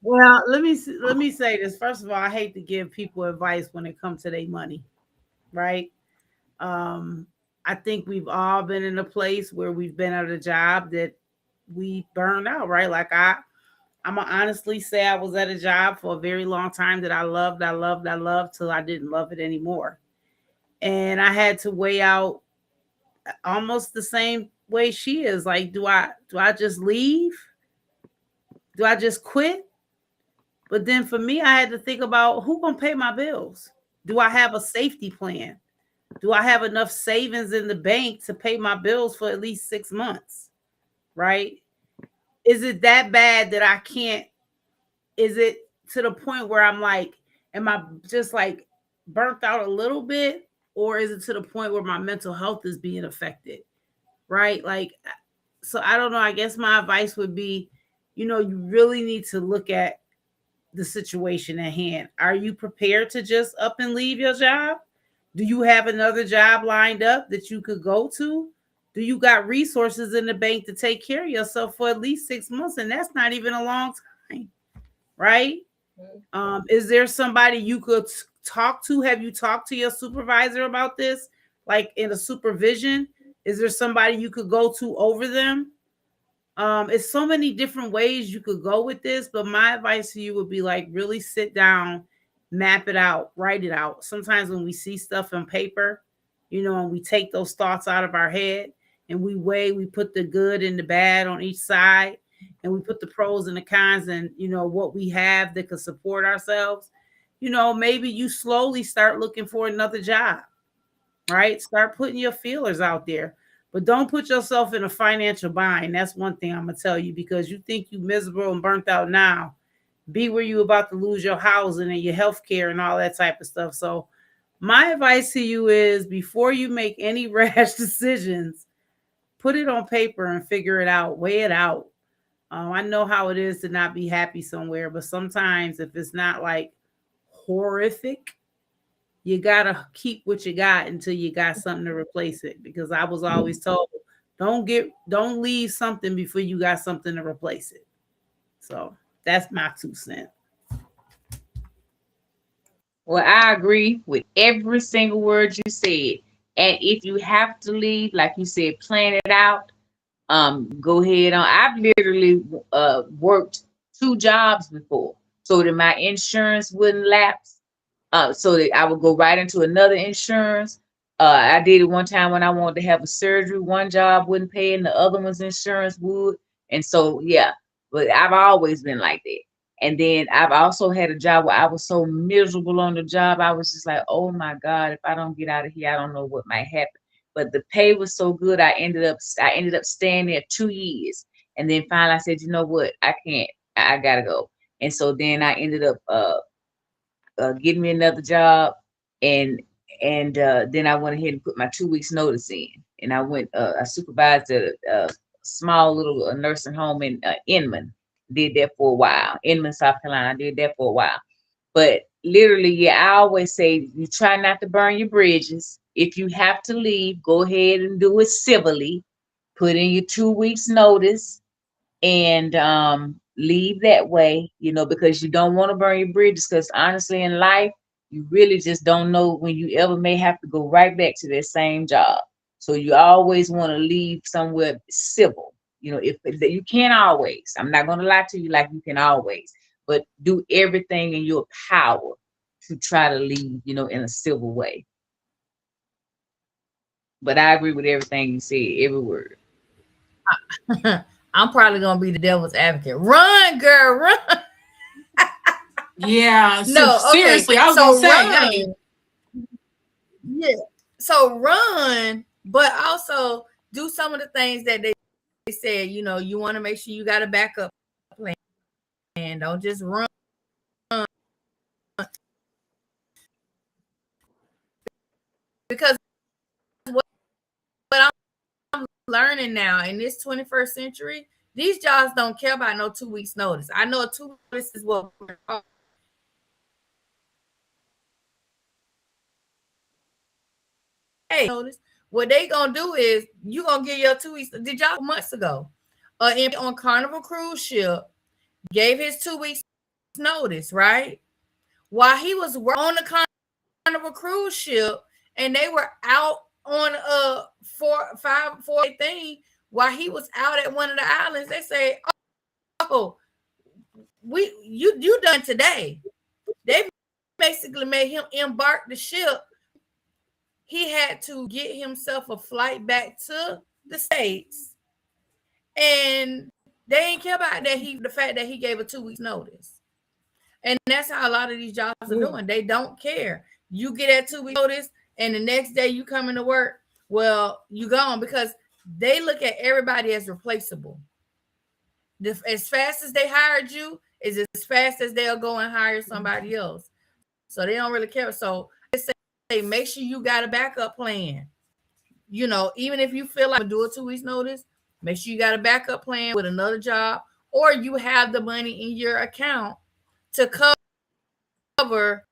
Well, let me say this. First of all, I hate to give people advice when it comes to their money, right? I think we've all been in a place where we've been at a job that we burned out, right? Like I'm gonna honestly say I was at a job for a very long time that I loved till I didn't love it anymore. And I had to weigh out almost the same way she is. Like, do I just leave? Do I just quit? But then for me, I had to think about who gonna pay my bills. Do I have a safety plan? Do I have enough savings in the bank to pay my bills for at least 6 months? Right? Is it that bad that I can't? Is it to the point where I'm like, am I just like burnt out a little bit? Or is it to the point where my mental health is being affected? Right? Like, so I don't know. I guess my advice would be, you really need to look at the situation at hand. Are you prepared to just up and leave your job? Do you have another job lined up that you could go to? Do you got resources in the bank to take care of yourself for at least 6 months? And that's not even a long time, right? Is there somebody you could talk to? Have you talked to your supervisor about this? Like in a supervision? Is there somebody you could go to over them? It's so many different ways you could go with this, but my advice to you would be like really sit down, map it out, write it out. Sometimes when we see stuff on paper, and we take those thoughts out of our head and we put the good and the bad on each side and we put the pros and the cons and, what we have that could support ourselves. Maybe you slowly start looking for another job, right? Start putting your feelers out there. But don't put yourself in a financial bind. That's one thing I'm going to tell you, because you think you miserable and burnt out now. Be where you about to lose your housing and your health care and all that type of stuff. So my advice to you is before you make any rash decisions, put it on paper and figure it out, weigh it out. I know how it is to not be happy somewhere, but sometimes if it's not like horrific, you got to keep what you got until you got something to replace it. Because I was always told, don't leave something before you got something to replace it. So That's my 2 cents. Well, I agree with every single word you said. And if you have to leave, like you said, plan it out. Go ahead on. I've literally worked 2 jobs before so that my insurance wouldn't lapse. So that I would go right into another insurance. I did it one time when I wanted to have a surgery. One job wouldn't pay, and the other one's insurance would. And so, yeah, but I've always been like that. And then I've also had a job where I was so miserable on the job. I was just like, oh my God, if I don't get out of here, I don't know what might happen. But the pay was so good, I ended up staying there 2 years. And then finally I said, you know what? I can't. I gotta go. And so then I ended up getting me another job, and then I went ahead and put my 2 weeks notice in, and I went. I supervised a small little nursing home in Inman. Did that for a while. Inman, South Carolina. I did that for a while. But literally, yeah, I always say you try not to burn your bridges. If you have to leave, go ahead and do it civilly. Put in your 2 weeks notice, and leave that way, because you don't want to burn your bridges, because honestly in life, you really just don't know when you ever may have to go right back to that same job. So you always want to leave somewhere civil. If you can't always, I'm not going to lie to you, like you can always, but do everything in your power to try to leave, in a civil way. But I agree with everything you said, every word. I'm probably gonna be the devil's advocate. Run, girl, run. Yeah. No, okay. Seriously, I was So gonna say, run. hey. Yeah. So run, but also do some of the things that they said. You want to make sure you got a backup plan, and don't just run. Because what I'm learning now in this 21st century, these jobs don't care about no 2 weeks notice. I know 2 weeks is what we're notice. What they gonna do is you gonna get your 2 weeks. Did y'all months ago? On Carnival cruise ship, gave his 2 weeks notice, right? While he was on the Carnival cruise ship, and they were out on a 4 thing. While he was out at one of the islands, they say, "Oh, you done today." They basically made him embark the ship. He had to get himself a flight back to the States, and they ain't care about that. The fact that he gave a 2 weeks notice, and that's how a lot of these jobs are doing. They don't care. You get that 2 weeks notice, and the next day you come into work. Well, you gone, because they look at everybody as replaceable. As fast as they hired you is as fast as they'll go and hire somebody else. So they don't really care. So they say, make sure you got a backup plan. Even if you feel like do a 2 weeks notice, make sure you got a backup plan with another job, or you have the money in your account to cover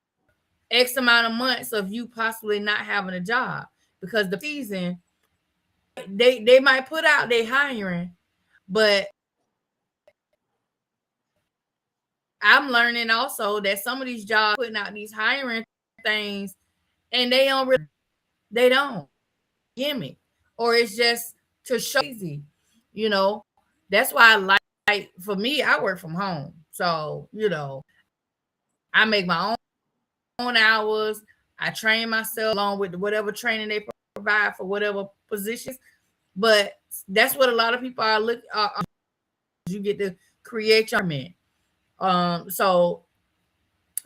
X amount of months of you possibly not having a job, because the season they might put out they hiring, but I'm learning also that some of these jobs putting out these hiring things, and they don't gimmick, or it's just to show easy. That's why I like, for me, I work from home, so I make my own hours. I train myself along with whatever training they provide for whatever positions. But that's what a lot of people are looking. You get to create your man. So,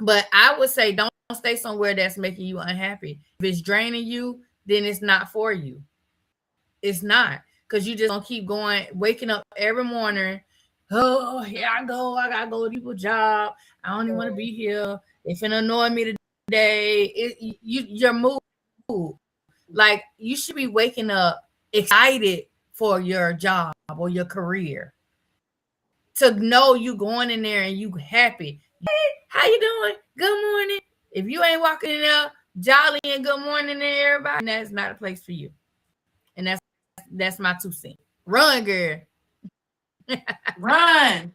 but I would say don't stay somewhere that's making you unhappy. If it's draining you, then it's not for you. It's not, because you just gonna keep going, waking up every morning. Oh, here I go. I gotta go to people's job. I don't even want to be here. It's gonna annoy me today. Your mood. Like, you should be waking up excited for your job or your career. To know you going in there and you happy. Hey, how you doing? Good morning. If you ain't walking in there jolly and good morning to everybody, that's not a place for you. And that's my 2 cents. Run, girl. Run.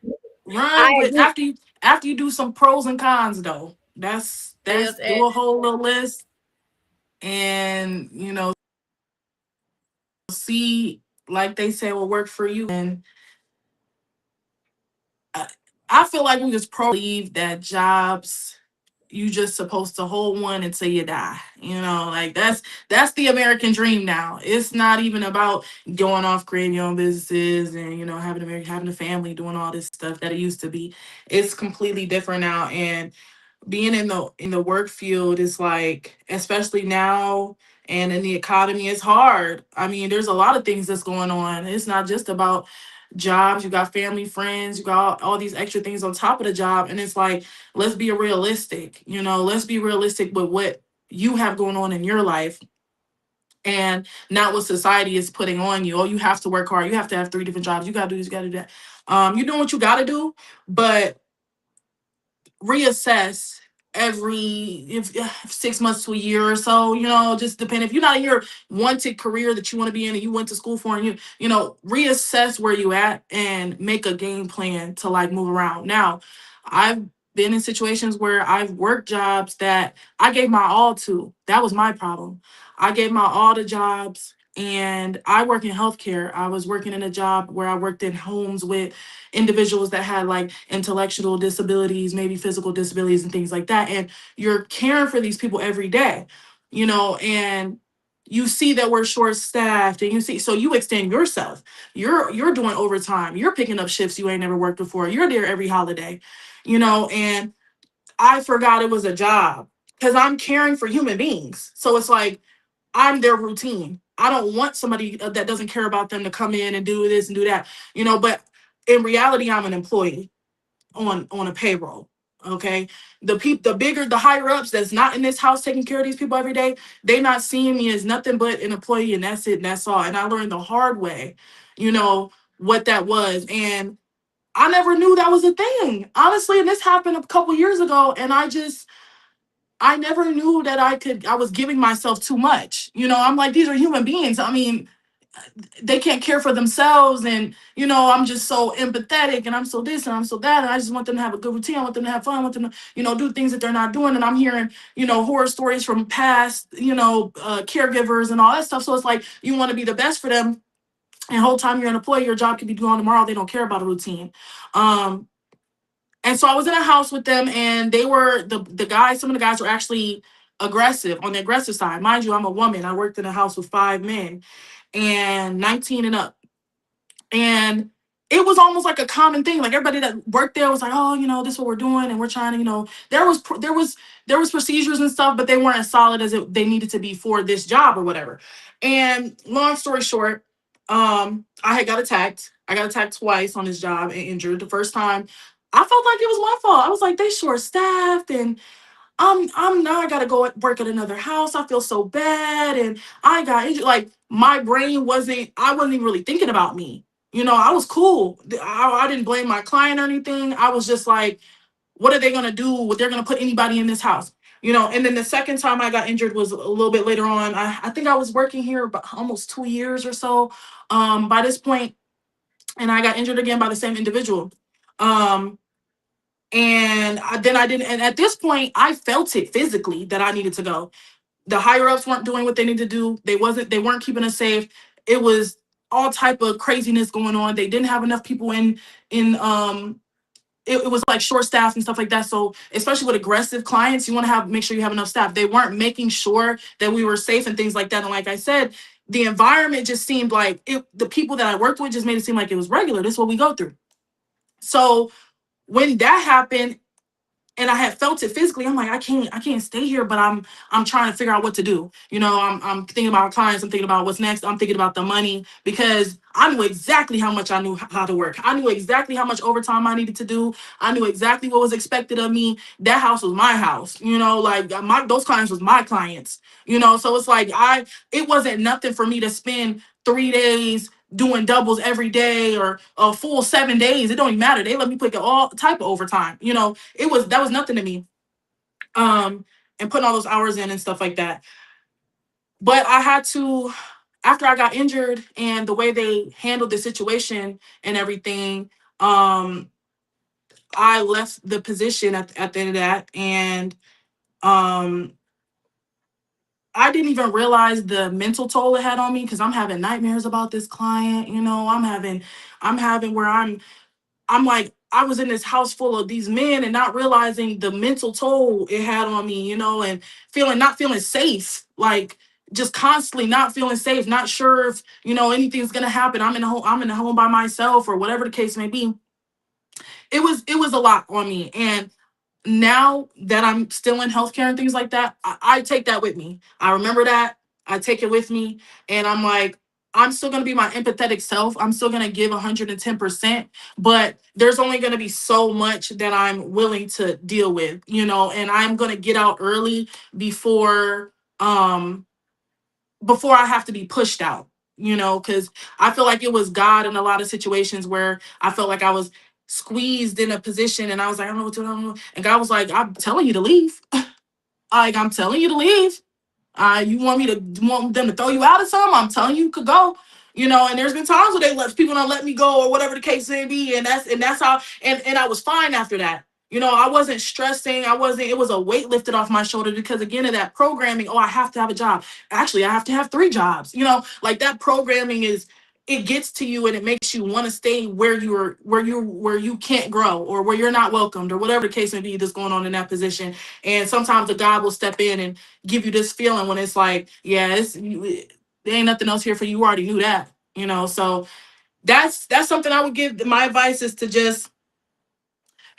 I Run with agree. after you do some pros and cons though. That's Sales do a added. whole little list and see like they say what worked for you. And I, I feel like we just believe that jobs you just supposed to hold one until you die. Like that's the American dream now. It's not even about going off creating your own businesses and having a family, doing all this stuff that it used to be. It's completely different now. And being in the work field is like, especially now and in the economy, it's hard. I mean, there's a lot of things that's going on. It's not just about jobs. You got family, friends, you got all these extra things on top of the job. And it's like, let's be realistic. Let's be realistic with what you have going on in your life and not what society is putting on you. Oh, you have to work hard. You have to have 3 different jobs. You gotta do this, you gotta do that. You're doing what you gotta do, but reassess every if 6 months to a year or so, just depend. If you're not in your wanted career that you want to be in and you went to school for, and reassess where you at and make a game plan to like move around. Now, I've been in situations where I've worked jobs that I gave my all to. That was my problem. I gave my all to jobs, and I work in healthcare. I was working in a job where I worked in homes with individuals that had like intellectual disabilities, maybe physical disabilities and things like that. And you're caring for these people every day, and you see that we're short staffed, and so you extend yourself. You're doing overtime. You're picking up shifts you ain't never worked before. You're there every holiday, and I forgot it was a job because I'm caring for human beings. So it's like I'm their routine. I don't want somebody that doesn't care about them to come in and do this and do that, but in reality, I'm an employee on a payroll. Okay. The higher ups that's not in this house taking care of these people every day, they not seeing me as nothing but an employee, and that's it, and that's all. And I learned the hard way, what that was. And I never knew that was a thing. Honestly, and this happened a couple years ago, and I never knew that I was giving myself too much. I'm like, these are human beings. I mean, they can't care for themselves, and I'm just so empathetic, and I'm so this and I'm so that, and I just want them to have a good routine. I want them to have fun. I want them to do things that they're not doing. And I'm hearing horror stories from past caregivers and all that stuff. So it's like you want to be the best for them, and whole time you're an employee, your job could be gone tomorrow. They don't care about a routine. And so I was in a house with them, and they were the guys. Some of the guys were actually aggressive, on the aggressive side. Mind you, I'm a woman. I worked in a house with 5 men and 19 and up. And it was almost like a common thing. Like everybody that worked there was like, oh, this is what we're doing, and we're trying to, there was procedures and stuff, but they weren't as solid as they needed to be for this job or whatever. And long story short, I had got attacked. I got attacked twice on this job and injured. The first time, I felt like it was my fault. I was like, they short staffed, and I'm now I gotta go work at another house. I feel so bad, and I got injured. Like my brain I wasn't even really thinking about me. I was cool. I didn't blame my client or anything. I was just like, what are they gonna do? What they're gonna put anybody in this house? And then the second time I got injured was a little bit later on. I think I was working here about almost 2 years or so by this point, and I got injured again by the same individual. Then I didn't. And at this point, I felt it physically that I needed to go. The higher ups weren't doing what they needed to do. They weren't keeping us safe. It was all type of craziness going on. They didn't have enough people in. It was like short staff and stuff like that. So especially with aggressive clients, you want to make sure you have enough staff. They weren't making sure that we were safe and things like that. And like I said, the environment just seemed like the people that I worked with just made it seem like it was regular. This is what we go through. So when that happened, and I had felt it physically, I'm like, I can't stay here, but I'm trying to figure out what to do. I'm thinking about clients, I'm thinking about what's next, I'm thinking about the money, because I knew exactly how much I knew how to work. I knew exactly how much overtime I needed to do. I knew exactly what was expected of me. That house was my house, like those clients was my clients, so it's like it wasn't nothing for me to spend 3 days doing doubles every day or a full 7 days. It don't even matter. They let me pick all type of overtime. That was nothing to me. And putting all those hours in and stuff like that. But I had to, after I got injured and the way they handled the situation and everything, I left the position at the end of that, and I didn't even realize the mental toll it had on me because I'm having nightmares about this client. You know, I'm having where I'm like, I was in this house full of these men and not realizing the mental toll it had on me, you know, and not feeling safe, like just constantly not feeling safe, not sure if, you know, anything's gonna happen. I'm in the home by myself or whatever the case may be. It was a lot on me. And now that I'm still in healthcare and things like that, I take that with me. I remember that. I take it with me. And I'm like, I'm still going to be my empathetic self. I'm still going to give 110%, but there's only going to be so much that I'm willing to deal with, you know, and I'm going to get out early before, before I have to be pushed out, you know, because I feel like it was God in a lot of situations where I felt like I was squeezed in a position and I was like, I don't know what to do. I don't know. And God was like, I'm telling you to leave. Like, I'm telling you to leave. You want them to throw you out or something? I'm telling you, you could go. You know, and there's been times where people don't let me go or whatever the case may be, and that's how. And I was fine after that. You know, I wasn't stressing. It was a weight lifted off my shoulder because again of that programming. Oh, I have to have a job. Actually, I have to have 3 jobs. You know, like that programming it gets to you and it makes you want to stay where you can't grow or where you're not welcomed or whatever the case may be that's going on in that position. And sometimes the God will step in and give you this feeling when it's like, yeah, there ain't nothing else here for you. You already knew that, you know. So that's something I would give. My advice is to just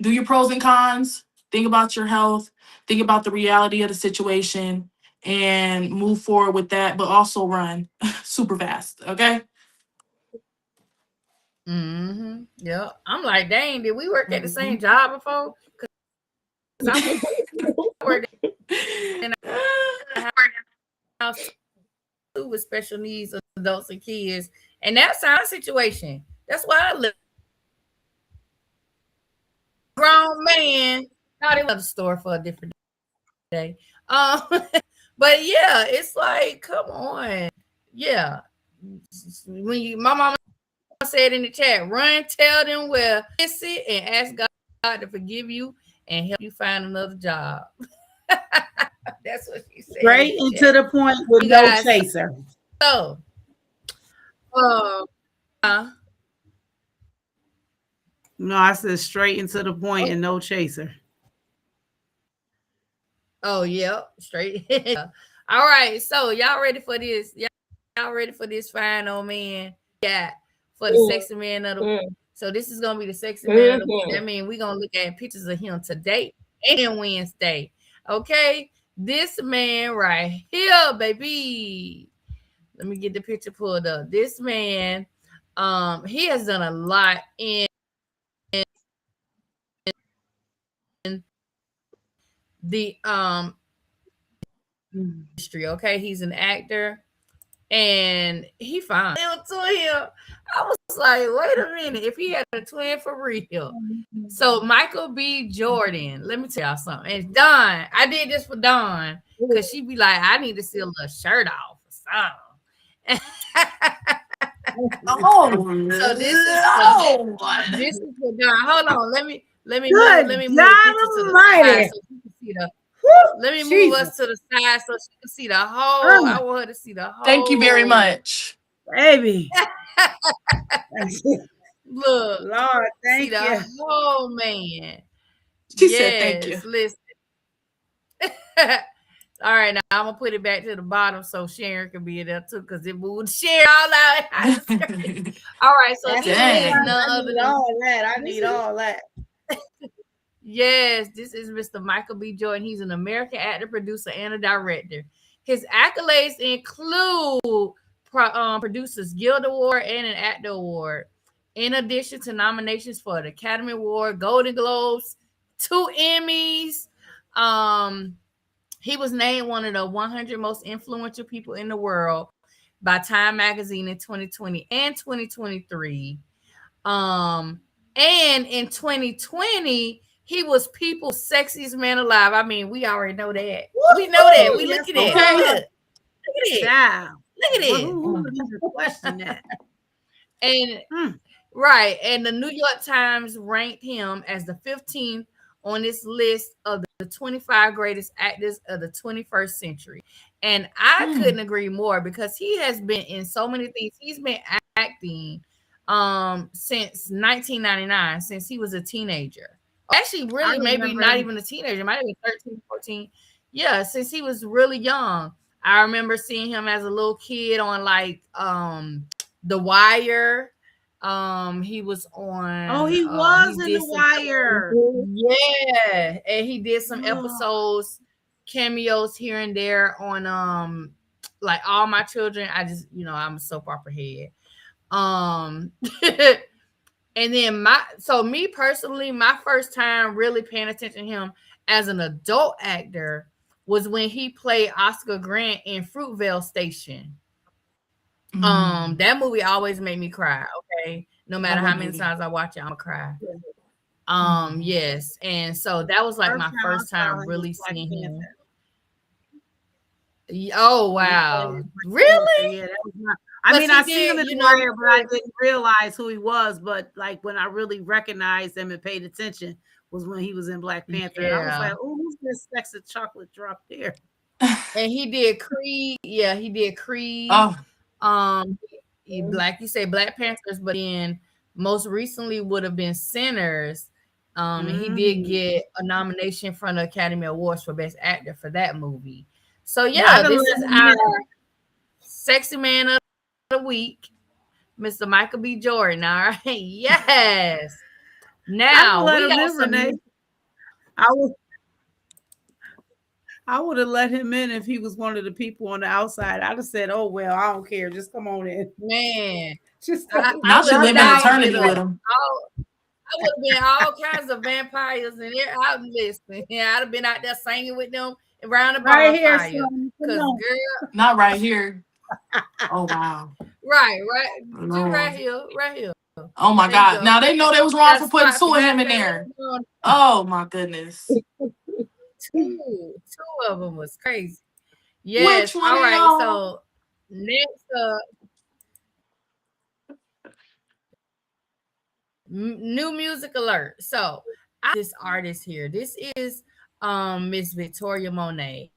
do your pros and cons, think about your health, think about the reality of the situation, and move forward with that, but also run super fast. Okay. Mm-hmm. Yeah. I'm like, dang, did we work at the same job before? Because I worked in a house too with special needs adults and kids. And that's our situation. That's why I live. Grown man. Not in the store for a different day. But yeah, it's like, come on. Yeah. My mama said in the chat, run, tell them where sit and ask God to forgive you and help you find another job. That's what she said. Straight and to the point with no chaser. So, no, I said straight and to the point and no chaser. Oh, yeah, straight. All right, so y'all ready for this? Y'all ready for this fine old man? Yeah, for the sexy man of the week. So this is gonna be the sexy man of the week. That means we're gonna look at pictures of him today and Wednesday. Okay, this man right here, baby. Let me get the picture pulled up. This man, he has done a lot in the industry. Okay, he's an actor. And he found a twin. I was like, wait a minute, if he had a twin for real. So Michael B. Jordan, let me tell y'all something. And Dawn, I did this for Dawn because she be like, I need to see a little shirt off or something. So this is for Dawn. Hold on, let me move the side so you can see the. Let me move us to the side so she can see the whole. I want her to see the whole. Thank you very much, baby. Look, Lord, thank you. The whole man. She said thank you. Listen. All right, now I'm gonna put it back to the bottom so Sharon can be in there too, because it moved Sharon all out. All right, so this is none other than all that. I need all that. Yes, this is Mr. Michael B. Jordan. He's an American actor, producer, and a director. His accolades include Producers Guild Award and an Actor Award. In addition to nominations for the Academy Award, Golden Globes, 2 Emmys. He was named one of the 100 most influential people in the world by Time Magazine in 2020 and 2023. And in 2020, he was People's Sexiest Man Alive. I mean, we already know that. We know that. We look at it. Okay. Look at it. Child. Look at it. Who would even question that? And Right. And the New York Times ranked him as the 15th on this list of the 25 greatest actors of the 21st century. And I couldn't agree more because he has been in so many things. He's been acting since 1999, since he was a teenager. Actually, I really, maybe remember not him. even a teenager, might have been 13, 14. Yeah, since he was really young. I remember seeing him as a little kid on like The Wire. He was Oh, on he he was in did The some Wire. Mhm. yeah, and he did some Oh, episodes, cameos here and there on like All My Children. I just, I'm a soap opera head. Um and then me personally, my first time really paying attention to him as an adult actor was when he played Oscar Grant in Fruitvale Station. That movie always made me cry. Okay, no Love matter that how many movie. times I watch it, I'm gonna cry. Mhm. Yes, and so that was like first my time I first saw time him was really Black seeing him. Panther. Oh When he played wow, in Black Panther, really? yeah, that was not. I Because mean, I he seen him did, in The Wire, but I didn't realize who he was. But like when I really recognized him and paid attention was when he was in Black Panther, and I was yeah, like, "Oh, who's this sexy chocolate drop there?" and he did Creed. Yeah, he did Creed. Oh, Um, like you say, Black Panthers, but then most recently would have been Sinners. And he did Mm. get a nomination from the Academy Awards for Best Actor for that movie. So Well, I yeah, done this let is him our in. sexy man of the week, Mr. Michael B. Jordan. All right, yes. I done Now let we him got in, some Renee. music. I was. I would have let him in if he was one of the people on the outside. I'd have said, "Oh well, I don't care. Just come on in. Man, Just I now would she have y'all live in guys dogged get eternity it. with up." him. I would have been all kinds of vampires and I listening. Yeah, I'd have been out there singing with them around the Right here, bonfire. son. Come Cause on. girl, Not right here. Oh wow. right, just Lord. right here. Oh my There you God. go. Now they know they was wrong Got a for putting spot for two of him in goddamn there. everyone. Oh my goodness. Two of them was crazy. Which Yes. one All of right. y'all? So next up, new music alert. So this artist here. This is Miss Victoria Monet.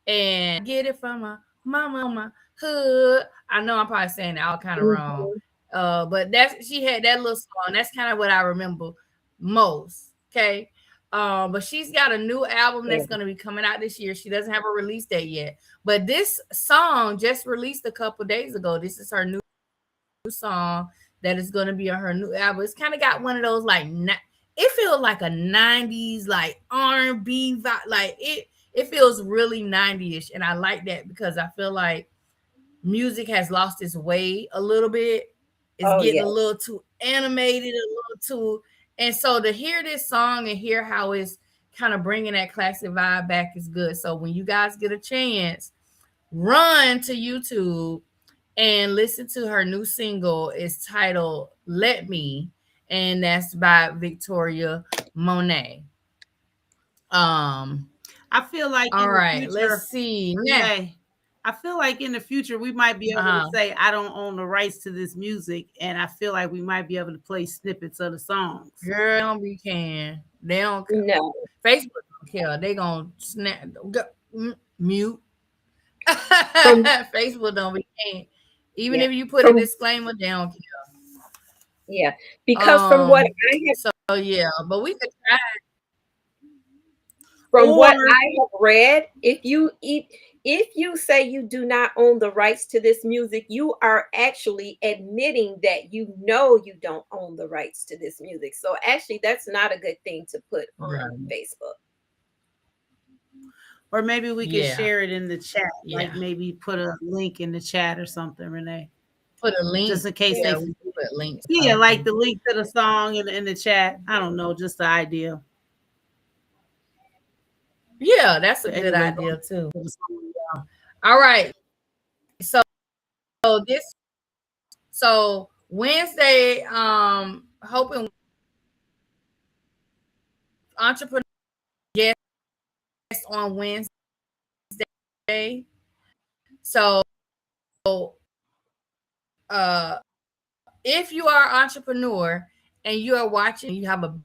And get it from my mama hood. I know I'm probably saying it all kind of wrong. Mhm. But she had that little song. That's kind of what I remember most. Okay. But she's got a new album Yeah. that's gonna be coming out this year. She doesn't have a release date yet. But this song just released a couple days ago. This is her new song that is gonna be on her new album. It's kind of got one of those like it feels like a 90s like R&B vibe. Like it feels really 90ish, and I like that because I feel like music has lost its way a little bit. It's Oh getting yeah. a little too animated, a little too, and so to hear this song and hear how it's kind of bringing that classic vibe back is good. So when you guys get a chance, run to YouTube and listen to her new single. It's titled "Let Me," and that's by Victoria Monet. Um, I feel like all in the right, let's future, see. Next. Renee, I feel like in the future we might be able to Uh-huh. say, "I don't own the rights to this music," and I feel like we might be able to play snippets of the songs. Girl, they don't be can. They don't No. Facebook don't care. They gonna snap mute. From Facebook don't be can. Even yeah. if you put a From disclaimer, they don't yeah. care. Because So yeah, but we could try. from Or what I have read, if you say you do not own the rights to this music, you are actually admitting that you know you don't own the rights to this music. So actually, that's not a good thing to put on Right. Facebook. or maybe we could Yeah, share it in the chat, like yeah. maybe put a link in the chat or something, Renee, Put a link. just in case Yeah, they we forget. can put links. Yeah, like the link to the song in the chat. I don't know, just the idea. Yeah, that's a But good anyway, go idea too. to the song. All right. So this Wednesday, hoping entrepreneur guest on Wednesday. So uh if you are an entrepreneur and you are watching, you have a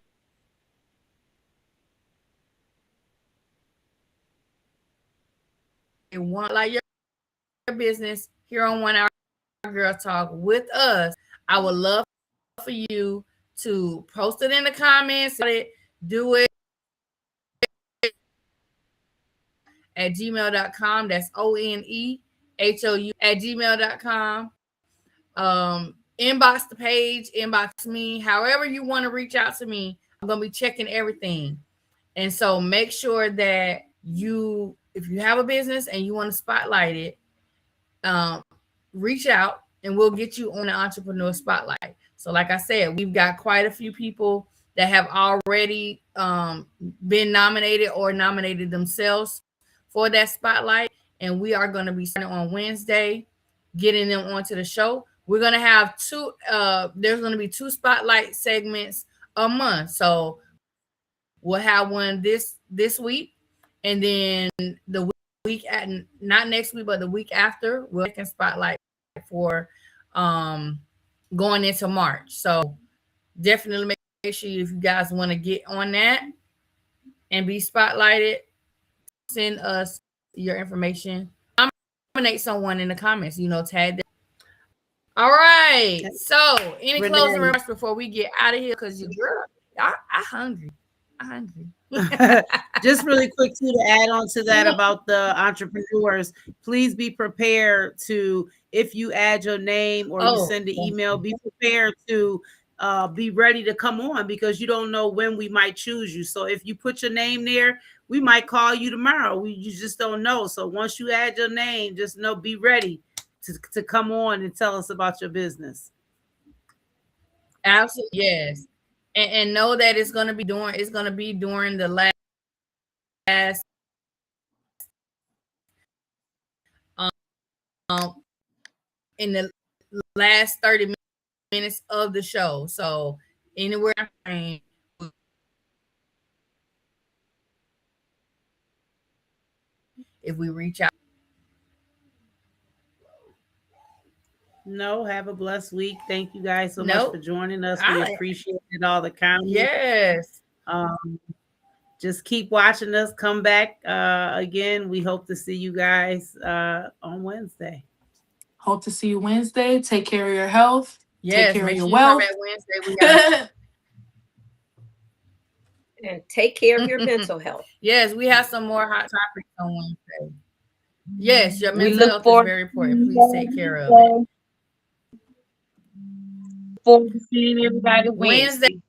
one like your business here on 1 Hour Girl Talk with us, I would love for you to post it in the comments. Do it at gmail.com. That's ONEHOU@gmail.com. Inbox the page, inbox me, however you want to reach out to me. I'm gonna be checking everything. And so make sure that if you have a business and you want to spotlight it, reach out and we'll get you on the Entrepreneur Spotlight. So like I said, we've got quite a few people that have already been nominated or nominated themselves for that spotlight. And we are going to be starting on Wednesday, getting them onto the show. We're going to have there's going to be 2 spotlight segments a month. So we'll have one this week, and then the week not next week, but the week after, we'll can spotlight for going into March. So definitely make sure if you guys want to get on that and be spotlighted, send us your information. Nominate someone in the comments, tag them. All right. So any closing remarks before we get out of here? Because I'm hungry. Just really quick too, to add on to that about the entrepreneurs, please be prepared to, if you add your name or you send an email, be prepared to be ready to come on, because you don't know when we might choose you. So if you put your name there, we might call you tomorrow. You just don't know. So once you add your name, just know, be ready to come on and tell us about your business. Absolutely, yes. And know that it's going to be during the last in the last 30 minutes of the show. So anywhere if we reach out. No, have a blessed week. Thank you guys so much for joining us. We appreciated all the comments. Yes. Just keep watching us. Come back again. We hope to see you guys on Wednesday. Hope to see you Wednesday. Take care of your health. Yes, take care of your sure wealth. Wednesday and take care of your mental health. Yes, we have some more hot topics on Wednesday. Yes, your mental health is very important. Please take care of it. Forward to seeing everybody Wednesday.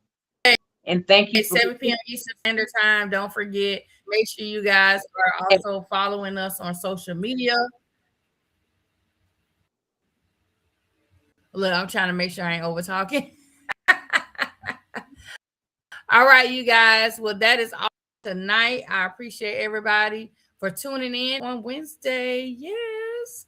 And thank you. At 7 p.m. Eastern Standard Time. Don't forget, make sure you guys are also following us on social media. Look, I'm trying to make sure I ain't over talking. All right, you guys. Well, that is all tonight. I appreciate everybody for tuning in on Wednesday. Yes.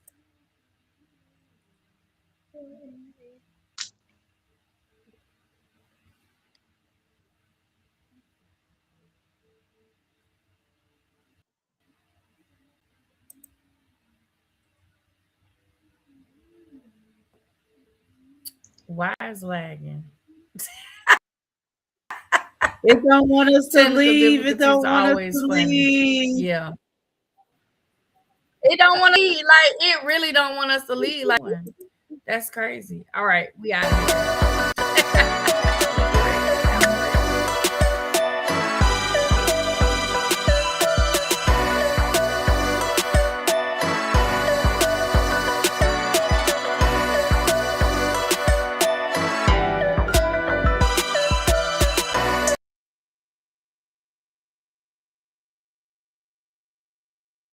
Why is lagging? It don't want us to leave. It don't want us to leave. Yeah. It don't want to leave. Like, it really don't want us to leave. Like, that's crazy. All right. We out of here.